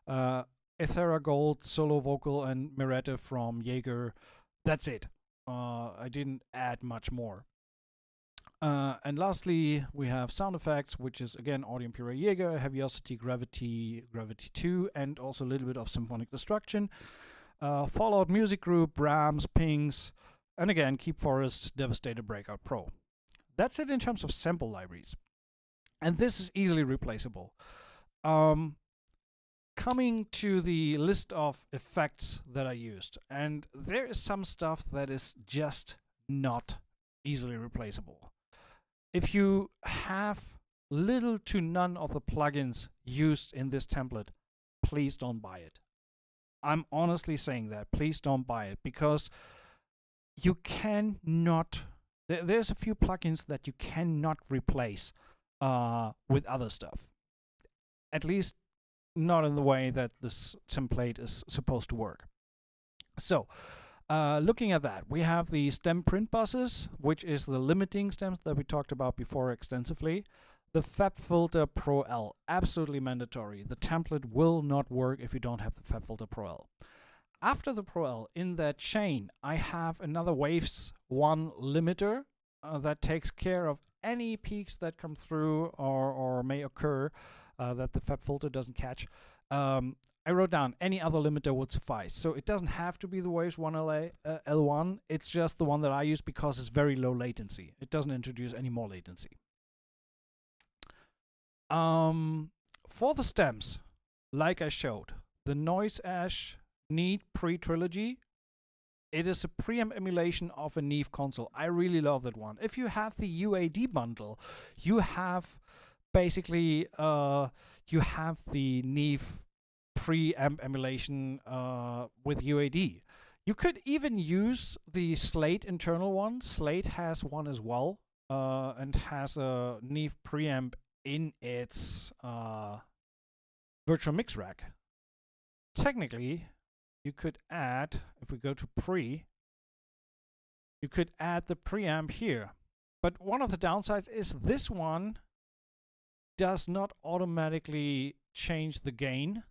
Ethera Gold, solo vocal, and Mirette from Jaeger. That's it. I didn't add much more. And lastly, we have sound effects, which is again Audio Imperial Jaeger, Heaviosity, Gravity, Gravity 2, and also a little bit of Symphonic Destruction. Fallout Music Group, Brahms, Pings, and again Keep Forest, Devastator, Breakout Pro. That's it in terms of sample libraries. And this is easily replaceable. Coming to the list of effects that I used, and there is some stuff that is just not easily replaceable. If you have little to none of the plugins used in this template, please don't buy it. I'm honestly saying that. Please don't buy it, because you cannot. There's a few plugins that you cannot replace with other stuff. At least not in the way that this template is supposed to work. So, looking at that, we have the stem print buses, which is the limiting stems that we talked about before extensively. The FabFilter Pro L, absolutely mandatory. The template will not work if you don't have the FabFilter Pro L. After the Pro L, in that chain, I have another Waves 1 limiter that takes care of any peaks that come through or may occur that the FabFilter doesn't catch. I wrote down any other limiter would suffice. So it doesn't have to be the Waves 1 L1. It's just the one that I use because it's very low latency. It doesn't introduce any more latency. For the stems, like I showed, the Noise Ash Need Pre-Trilogy, it is a preamp emulation of a Neve console. I really love that one. If you have the UAD bundle, you have basically you have the Neve preamp emulation with UAD. You could even use the Slate internal one. Slate has one as well, and has a Neve preamp in its virtual mix rack. Technically, you could add, if we go to pre, you could add the preamp here. But one of the downsides is this one does not automatically change the gain.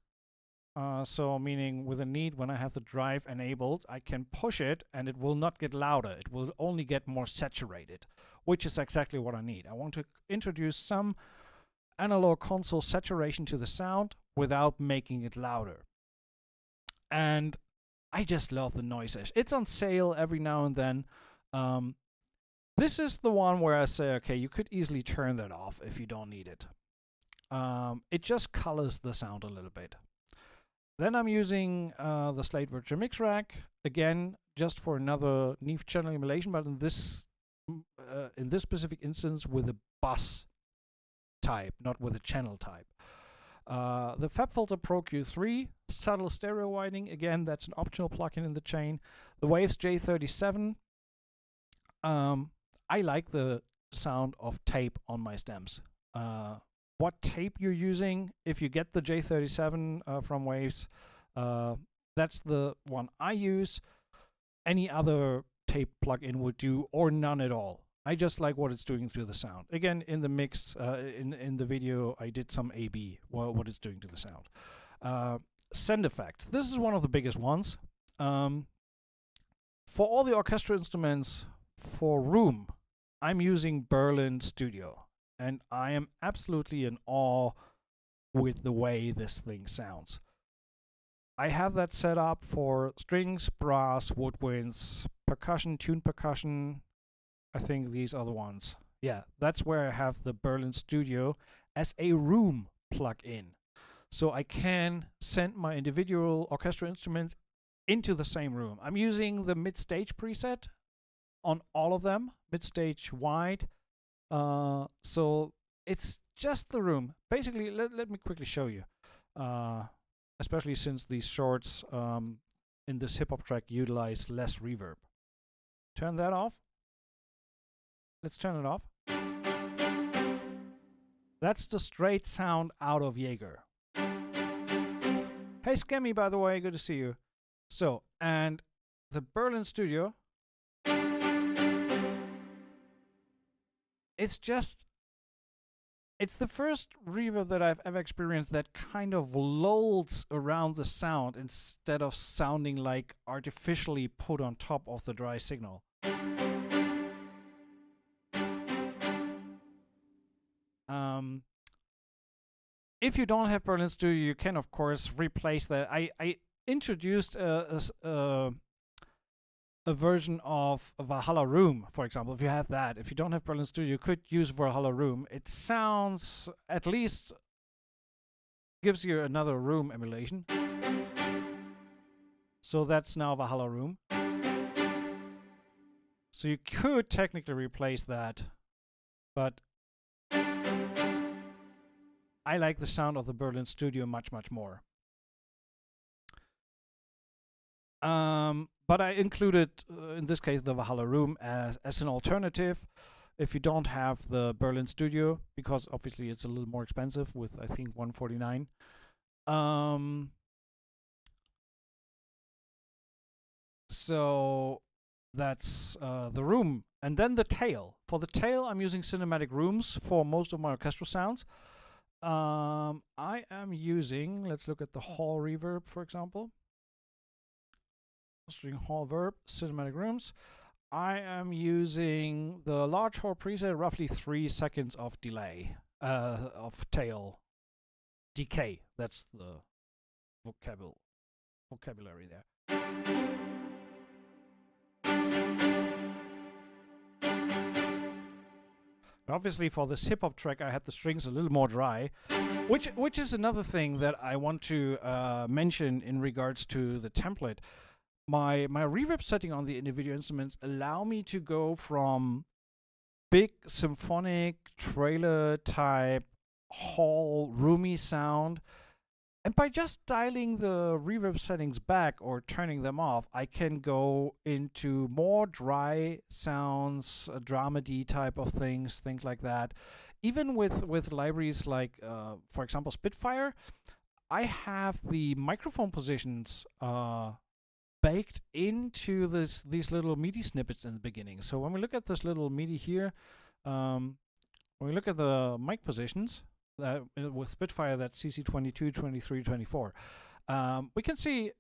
So meaning with a need, when I have the drive enabled, I can push it and it will not get louder. It will only get more saturated, which is exactly what I need. I want to introduce some analog console saturation to the sound without making it louder. And I just love the Noise Ash. It's on sale every now and then. This is the one where I say, okay, you could easily turn that off if you don't need it. It just colors the sound a little bit. Then I'm using the Slate Virtual Mix Rack, again, just for another Neve channel emulation, but in this specific instance with a bus type, not with a channel type. The FabFilter Pro Q3, subtle stereo widening, again, that's an optional plugin in the chain. The Waves J37, I like the sound of tape on my stems. What tape you're using, if you get the J37 from Waves, that's the one I use. Any other tape plugin would do, or none at all. I just like what it's doing through the sound. Again, in the mix, in the video, I did some A/B, what it's doing to the sound. Send effects. This is one of the biggest ones. For all the orchestra instruments for room, I'm using Berlin Studio. And I am absolutely in awe with the way this thing sounds. I have that set up for strings, brass, woodwinds, percussion, tuned percussion. I think these are the ones. Yeah, that's where I have the Berlin Studio as a room plug-in. So I can send my individual orchestra instruments into the same room. I'm using the mid-stage preset on all of them, mid-stage wide. So it's just the room. Basically, let me quickly show you. Especially since these shorts in this hip-hop track utilize less reverb. Turn that off. Let's turn it off. That's the straight sound out of Jaeger. Hey Scammy, by the way, good to see you. So, and the Berlin Studio, it's the first reverb that I've ever experienced that kind of lulls around the sound instead of sounding like artificially put on top of the dry signal. If you don't have Berlin Studio, you can of course replace that. I introduced a version of Valhalla Room, for example. If you have that, if you don't have Berlin Studio, you could use Valhalla Room. It sounds, at least gives you another room emulation. So that's now Valhalla Room. So you could technically replace that, but I like the sound of the Berlin Studio much, much more. But I included, in this case, the Valhalla Room as an alternative if you don't have the Berlin Studio, because obviously it's a little more expensive with, I think, 149. So that's the room. And then the tail. For the tail, I'm using cinematic rooms for most of my orchestral sounds. I am using, let's look at the hall reverb, for example. String hall verb, cinematic rooms. I am using the large hall preset, roughly 3 seconds of delay, of tail decay. That's the vocabulary there. Obviously, for this hip-hop track, I had the strings a little more dry, which is another thing that I want to mention in regards to the template. My reverb setting on the individual instruments allow me to go from big symphonic trailer type hall roomy sound, and by just dialing the reverb settings back or turning them off, I can go into more dry sounds, dramedy type of things like that. Even with libraries like, for example, Spitfire, I have the microphone positions baked into these little MIDI snippets in the beginning. So when we look at this little MIDI here, when we look at the mic positions, with Spitfire, that's CC 22, 23, 24. We can see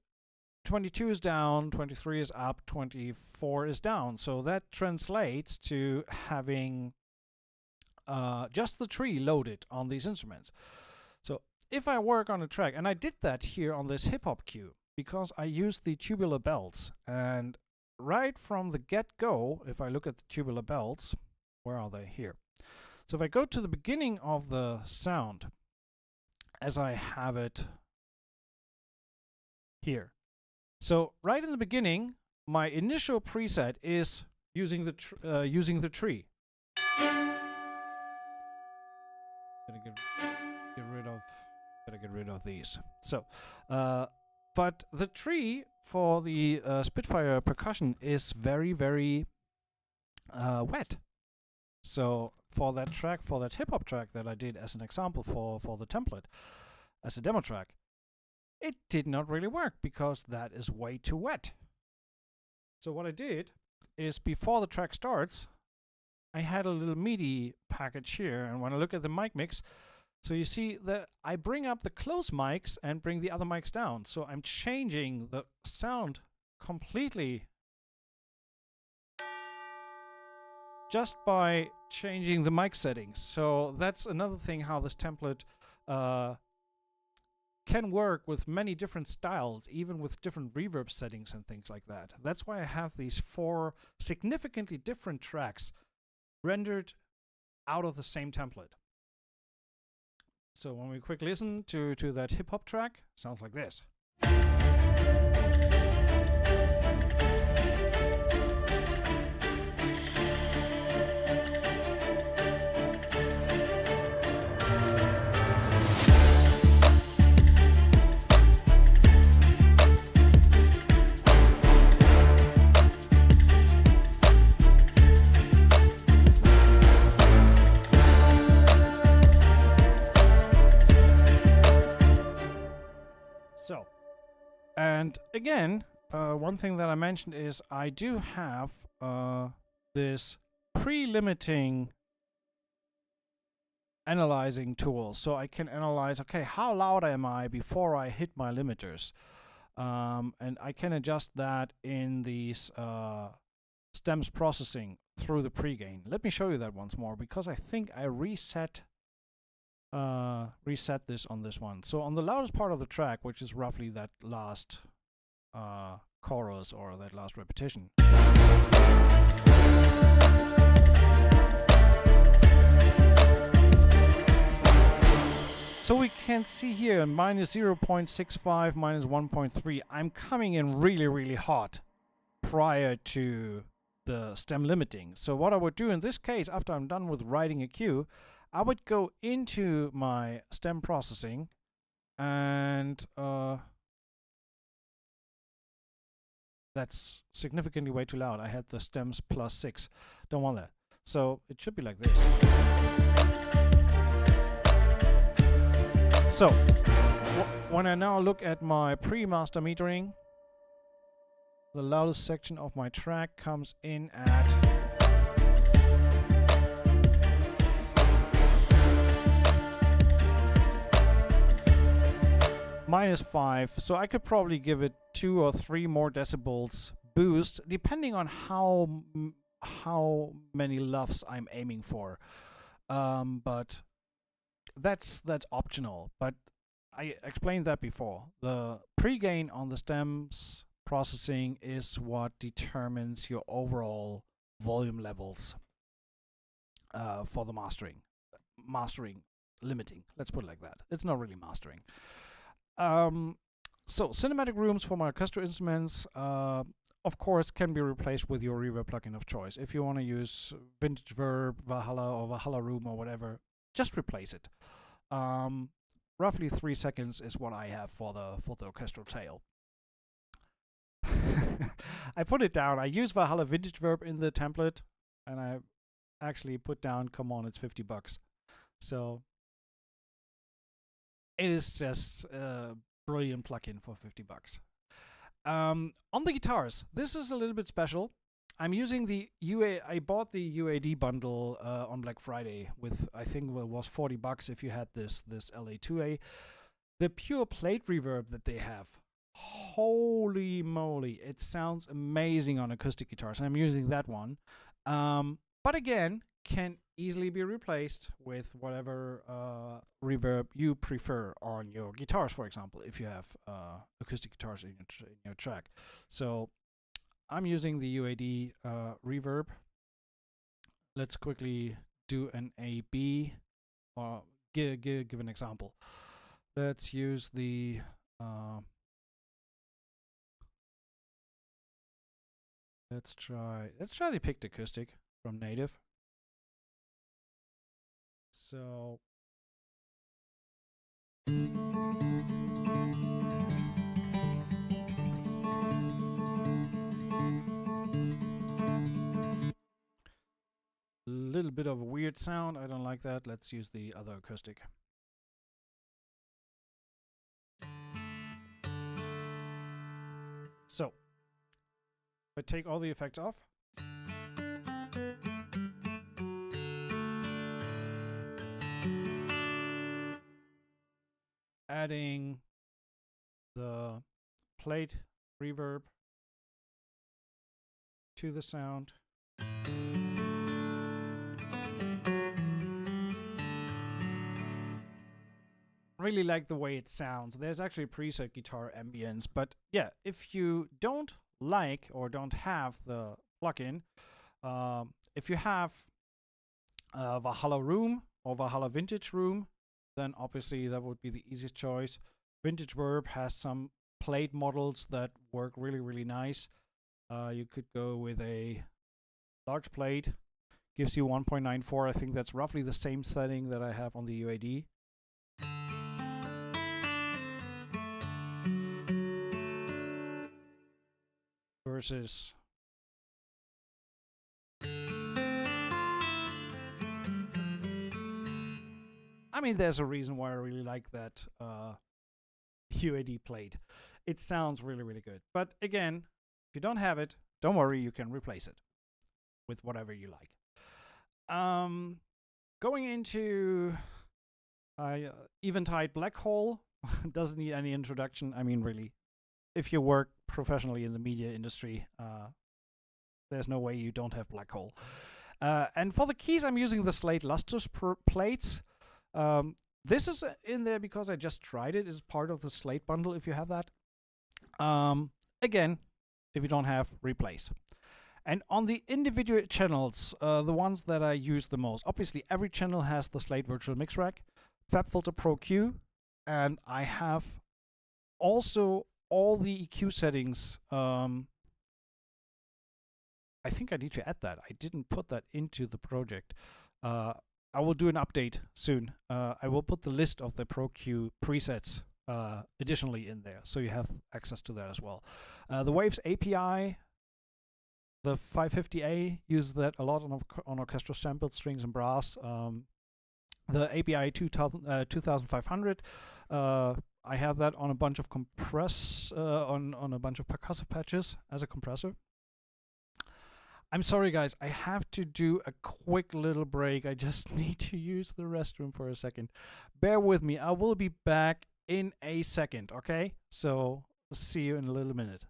22 is down, 23 is up, 24 is down. So that translates to having just the tree loaded on these instruments. So if I work on a track, and I did that here on this hip-hop cue, because I used the tubular belts, and right from the get-go, if I look at the tubular belts, where are they? Here. So if I go to the beginning of the sound, as I have it here. So right in the beginning, my initial preset is using the tree. Gotta get rid of these. So, but the tree for the Spitfire percussion is very, very wet. So for that track, for that hip-hop track that I did as an example for the template, as a demo track, it did not really work because that is way too wet. So what I did is, before the track starts, I had a little MIDI package here, and when I look at the mic mix, so you see that I bring up the close mics and bring the other mics down. So I'm changing the sound completely just by changing the mic settings. So that's another thing how this template can work with many different styles, even with different reverb settings and things like that. That's why I have these 4 significantly different tracks rendered out of the same template. So when we quick listen to that hip-hop track, sounds like this. And again, one thing that I mentioned is I do have this pre-limiting analyzing tool. So I can analyze, okay, how loud am I before I hit my limiters? And I can adjust that in these stems processing through the pre-gain. Let me show you that once more, because I think I reset reset this on this one. So on the loudest part of the track, which is roughly that last chorus or that last repetition. So we can see here minus 0.65, minus 1.3. I'm coming in really, really hot prior to the stem limiting. So what I would do in this case, after I'm done with writing a cue, I would go into my stem processing and that's significantly way too loud. I had the stems +6. Don't want that. So it should be like this. So when I now look at my pre-master metering, the loudest section of my track comes in at -5. So I could probably give it 2 or 3 more decibels boost, depending on how many LUFs I'm aiming for. But that's optional. But I explained that before. The pre-gain on the stems processing is what determines your overall volume levels for the mastering limiting. Let's put it like that. It's not really mastering. So cinematic rooms for my orchestral instruments, of course, can be replaced with your Reverb plugin of choice. If you want to use Vintage Verb, Valhalla, or Valhalla Room, or whatever, just replace it. Roughly 3 seconds is what I have for the orchestral tail. I put it down. I use Valhalla Vintage Verb in the template, and I actually put down, come on, it's $50. So it is just a brilliant plugin for $50. On the guitars, this is a little bit special. I'm using the I bought the UAD bundle on Black Friday with, I think it was $40 if you had this LA2A. The pure plate reverb that they have, holy moly, it sounds amazing on acoustic guitars. I'm using that one. But again, can easily be replaced with whatever reverb you prefer on your guitars, for example, if you have acoustic guitars in your track. So I'm using the UAD reverb. Let's quickly do an A/B, or give an example. Let's use the let's try the picked acoustic from Native. So a little bit of a weird sound. I don't like that. Let's use the other acoustic. So if I take all the effects off, adding the plate reverb to the sound. Really like the way it sounds. There's actually a preset guitar ambience, but yeah, if you don't like or don't have the plugin, if you have Valhalla Room or Valhalla Vintage Room, then obviously that would be the easiest choice. Vintage Verb has some plate models that work really, really nice. You could go with a large plate, gives you 1.94. I think that's roughly the same setting that I have on the UAD. Versus I mean, there's a reason why I really like that UAD plate. It sounds really, really good. But again, if you don't have it, don't worry, you can replace it with whatever you like. Going into Eventide Black Hole doesn't need any introduction. I mean, really, if you work professionally in the media industry, there's no way you don't have Black Hole. And for the keys, I'm using the Slate Lustrous plates. This is in there because I just tried it. It's part of the Slate bundle if you have that. Again, if you don't have, replace. And on the individual channels, the ones that I use the most, obviously every channel has the Slate Virtual Mix Rack, FabFilter Pro Q, and I have also all the EQ settings. I think I need to add that. I didn't put that into the project. I will do an update soon. I will put the list of the Pro Q presets additionally in there, so you have access to that as well. The Waves API, the 550A, uses that a lot on orchestral sampled strings and brass. The API 2500, I have that on a bunch of on a bunch of percussive patches as a compressor. I'm sorry, guys. I have to do a quick little break. I just need to use the restroom for a second. Bear with me. I will be back in a second, okay? So, see you in a little minute.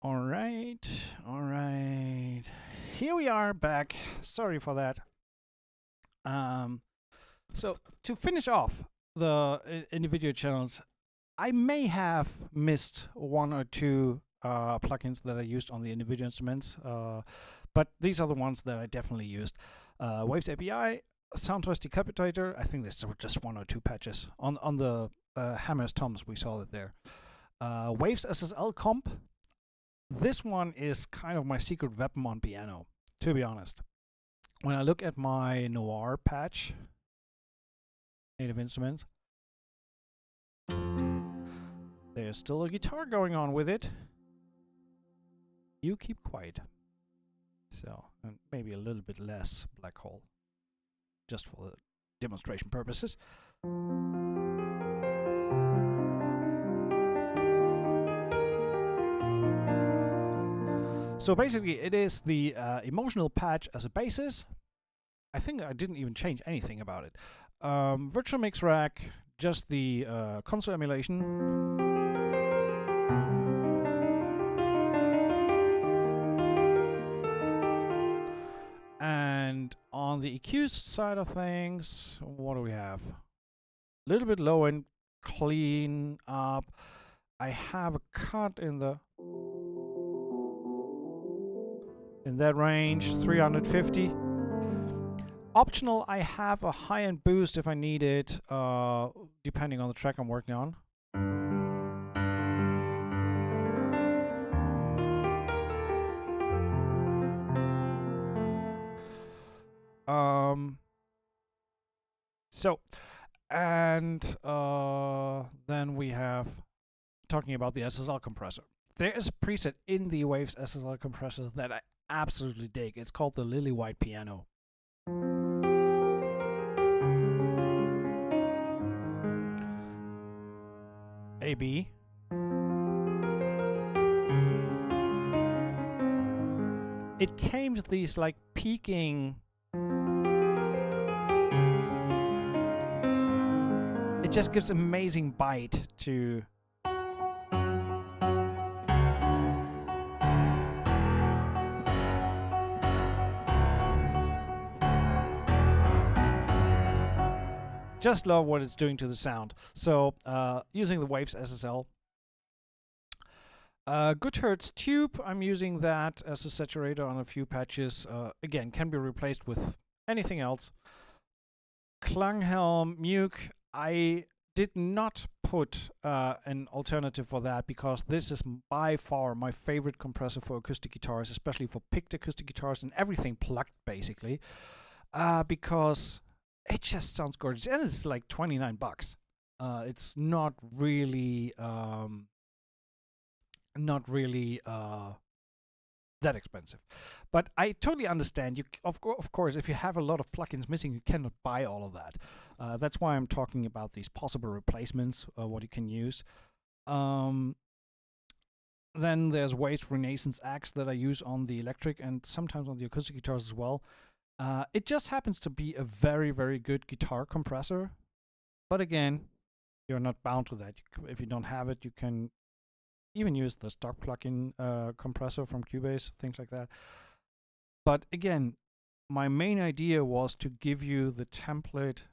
All right. Here we are back. Sorry for that. So to finish off the individual channels, I may have missed one or two plugins that I used on the individual instruments, but these are the ones that I definitely used. Waves API, Soundtoys Decapitator. I think there's just one or two patches on the Hammers Toms. We saw it there. Waves SSL comp. This one is kind of my secret weapon on piano, to be honest. When I look at my Noir patch, Native Instruments, there's still a guitar going on with it. You keep quiet. So, and maybe a little bit less black hole, just for demonstration purposes. So basically, it is the emotional patch as a basis. I think I didn't even change anything about it. Virtual Mix Rack, just the console emulation. And on the EQ side of things, what do we have? A little bit low end clean up. I have a cut in that range, 350. Optional, I have a high-end boost if I need it, depending on the track I'm working on. So, and then we have talking about the SSL compressor. There is a preset in the Waves SSL compressor that I absolutely dig. It's called the Lily White Piano. AB. It tames these like peaking. It just gives amazing bite to. Just love what it's doing to the sound. So using the Waves SSL. Good Hertz Tube, I'm using that as a saturator on a few patches. Again, can be replaced with anything else. Klanghelm Muke, I did not put an alternative for that because this is by far my favorite compressor for acoustic guitars, especially for picked acoustic guitars and everything plugged basically, because it just sounds gorgeous, and it's like 29 bucks. It's not really that expensive, but I totally understand. You, of course, if you have a lot of plugins missing, you cannot buy all of that. That's why I'm talking about these possible replacements, what you can use. Then there's Waves Renaissance X that I use on the electric and sometimes on the acoustic guitars as well. It just happens to be a very, very good guitar compressor, but again, you're not bound to that. If you don't have it, you can even use the stock plugin compressor from Cubase, things like that. But again, my main idea was to give you the template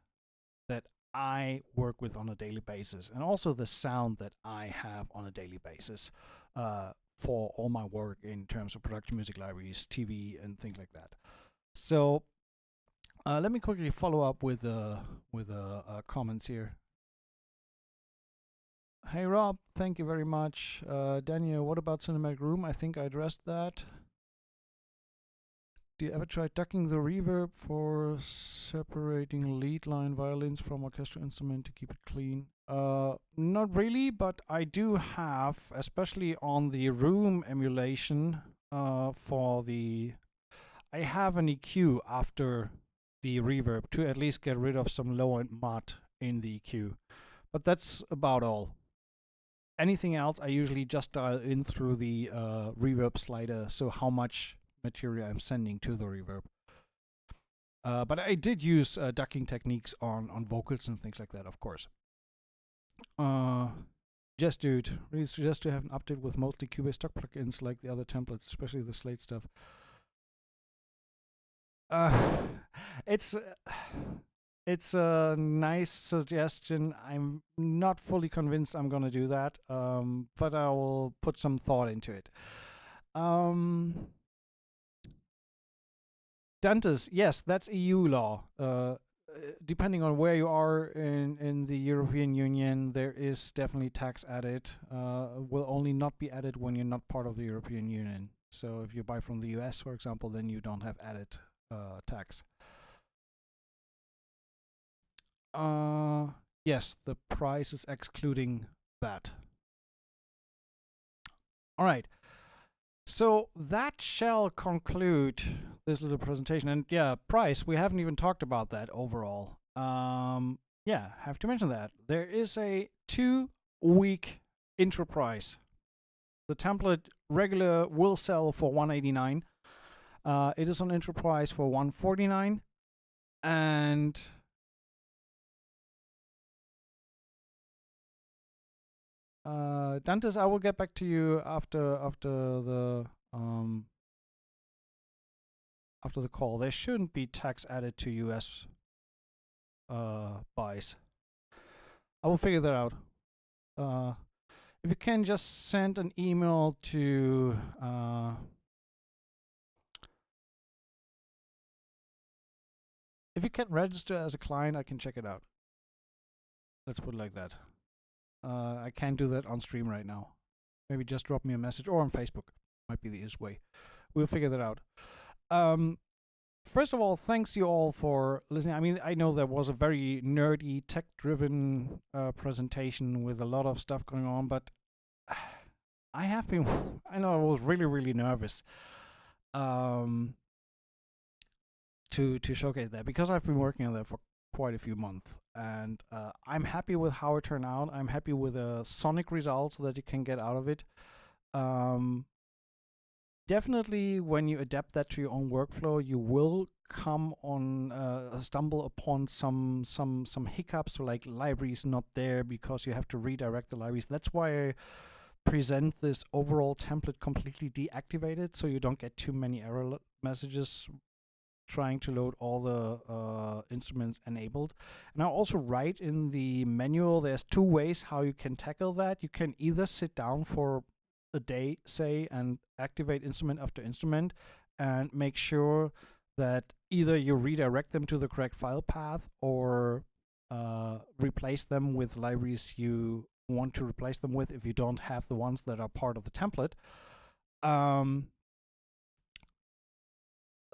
that I work with on a daily basis, and also the sound that I have on a daily basis for all my work in terms of production music libraries, TV, and things like that. So let me quickly follow up with comments here. Hey Rob, thank you very much. Daniel, what about Cinematic Room? I think I addressed that. Do you ever try ducking the reverb for separating lead line violins from orchestral instrument to keep it clean? Not really, but I do have, especially on the Room emulation for the... I have an EQ after the reverb to at least get rid of some low-end mud in the EQ. But that's about all. Anything else, I usually just dial in through the reverb slider, so how much material I'm sending to the reverb. But I did use ducking techniques on vocals and things like that, of course. Just dude, really suggest to have an update with mostly Cubase stock plugins like the other templates, especially the Slate stuff. It's a nice suggestion. I'm not fully convinced I'm going to do that, but I will put some thought into it. Dantes, yes, that's EU law. Depending on where you are in the European Union, there is definitely tax added. Will only not be added when you're not part of the European Union. So if you buy from the US, for example, then you don't have added tax. Yes, the price is excluding that. All right. So that shall conclude this little presentation. And yeah, price, we haven't even talked about that overall. Yeah, have to mention that. There is a 2-week intro price. The template regular will sell for $189. It is on intro price for $149. And Dantes, I will get back to you after the call. There shouldn't be tax added to US buys. I will figure that out. If you can just send an email to if you can register as a client, I can check it out. Let's put it like that. I can't do that on stream right now. Maybe just drop me a message or on Facebook. Might be the easiest way. We'll figure that out. first of all, thanks you all for listening. I mean, I know that was a very nerdy, tech-driven presentation with a lot of stuff going on, but I have been, I know I was really, really nervous to showcase that because I've been working on that for quite a few months, and I'm happy with how it turned out. I'm happy with the sonic results that you can get out of it. Definitely, when you adapt that to your own workflow, you will come on stumble upon some hiccups, so like libraries not there because you have to redirect the libraries. That's why I present this overall template completely deactivated, so you don't get too many error messages trying to load all the instruments enabled. And I also write in the manual, there's two ways how you can tackle that. You can either sit down for a day, say, and activate instrument after instrument and make sure that either you redirect them to the correct file path or replace them with libraries you want to replace them with if you don't have the ones that are part of the template.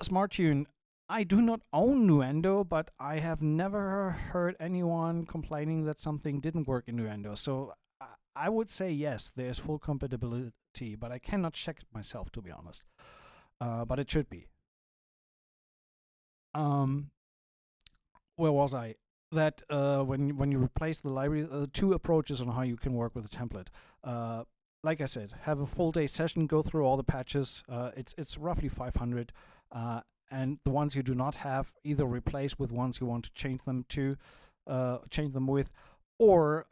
SmartTune, I do not own Nuendo, but I have never heard anyone complaining that something didn't work in Nuendo. So I would say yes, there's full compatibility, but I cannot check it myself, to be honest. But it should be. Where was I? That when you replace the library, two approaches on how you can work with a template. Like I said, have a full day session, go through all the patches. It's roughly 500, and the ones you do not have, either replace with ones you want to change them to, change them with, or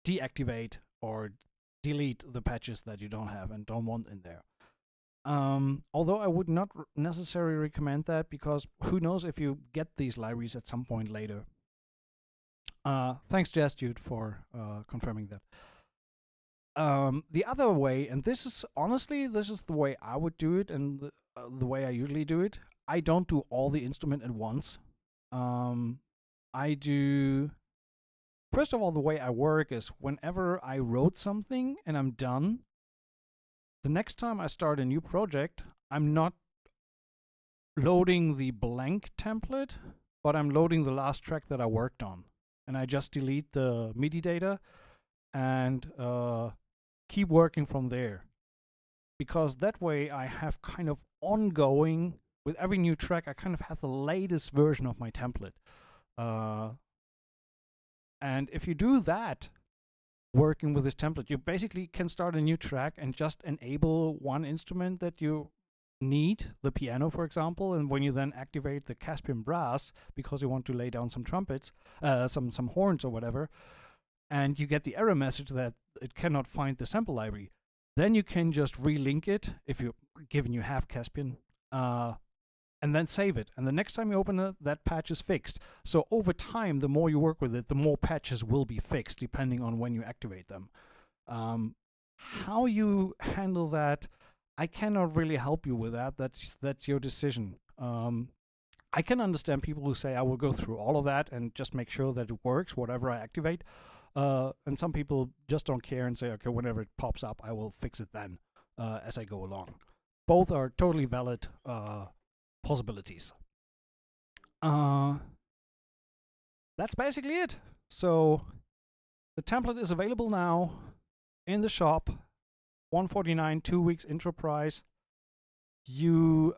deactivate or delete the patches that you don't have and don't want in there. Although I would not necessarily recommend that, because who knows if you get these libraries at some point later. Thanks, Jastude, for confirming that. The other way, and this is honestly, this is the way I would do it, and the way I usually do it. I don't do all the instrument at once. I do. First of all, the way I work is whenever I wrote something and I'm done, the next time I start a new project, I'm not loading the blank template, but I'm loading the last track that I worked on. And I just delete the MIDI data and keep working from there. Because that way I have kind of ongoing, with every new track, I kind of have the latest version of my template. And if you do that, working with this template, you basically can start a new track and just enable one instrument that you need, the piano, for example, and when you then activate the Caspian brass because you want to lay down some trumpets, some horns or whatever, and you get the error message that it cannot find the sample library, then you can just relink it if you, given you have Caspian, and then save it. And the next time you open it, that patch is fixed. So over time, the more you work with it, the more patches will be fixed depending on when you activate them. How you handle that, I cannot really help you with that. That's your decision. I can understand people who say I will go through all of that and just make sure that it works, whatever I activate. And some people just don't care and say, okay, whenever it pops up, I will fix it then as I go along. Both are totally valid possibilities. That's basically it. So the template is available now in the shop, $149, 2 weeks intro price. You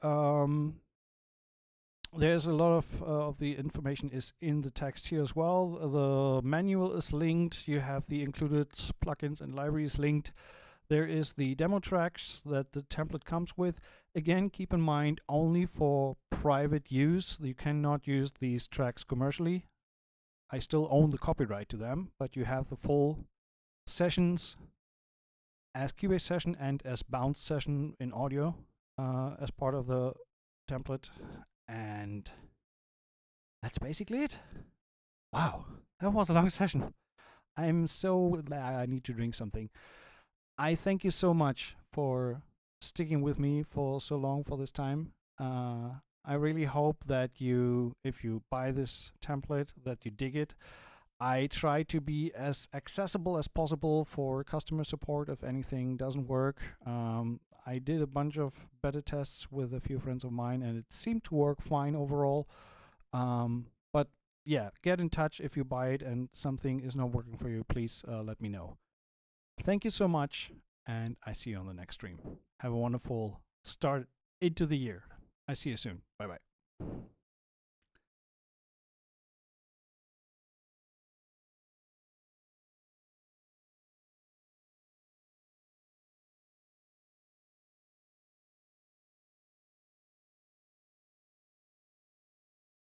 there's a lot of the information is in the text here as well. The manual is linked. You have the included plugins and libraries linked. There is the demo tracks that the template comes with. Again, keep in mind, only for private use. You cannot use these tracks commercially. I still own the copyright to them, but you have the full sessions as Cubase session and as bounce session in audio as part of the template. And that's basically it. Wow, that was a long session. I'm so glad I need to drink something. I thank you so much for sticking with me for so long for this time. I really hope that you, if you buy this template, that you dig it. I try to be as accessible as possible for customer support if anything doesn't work. I did a bunch of beta tests with a few friends of mine, and it seemed to work fine overall. But yeah, get in touch if you buy it and something is not working for you. Please let me know. Thank you so much, and I see you on the next stream. Have a wonderful start into the year. I see you soon. Bye bye.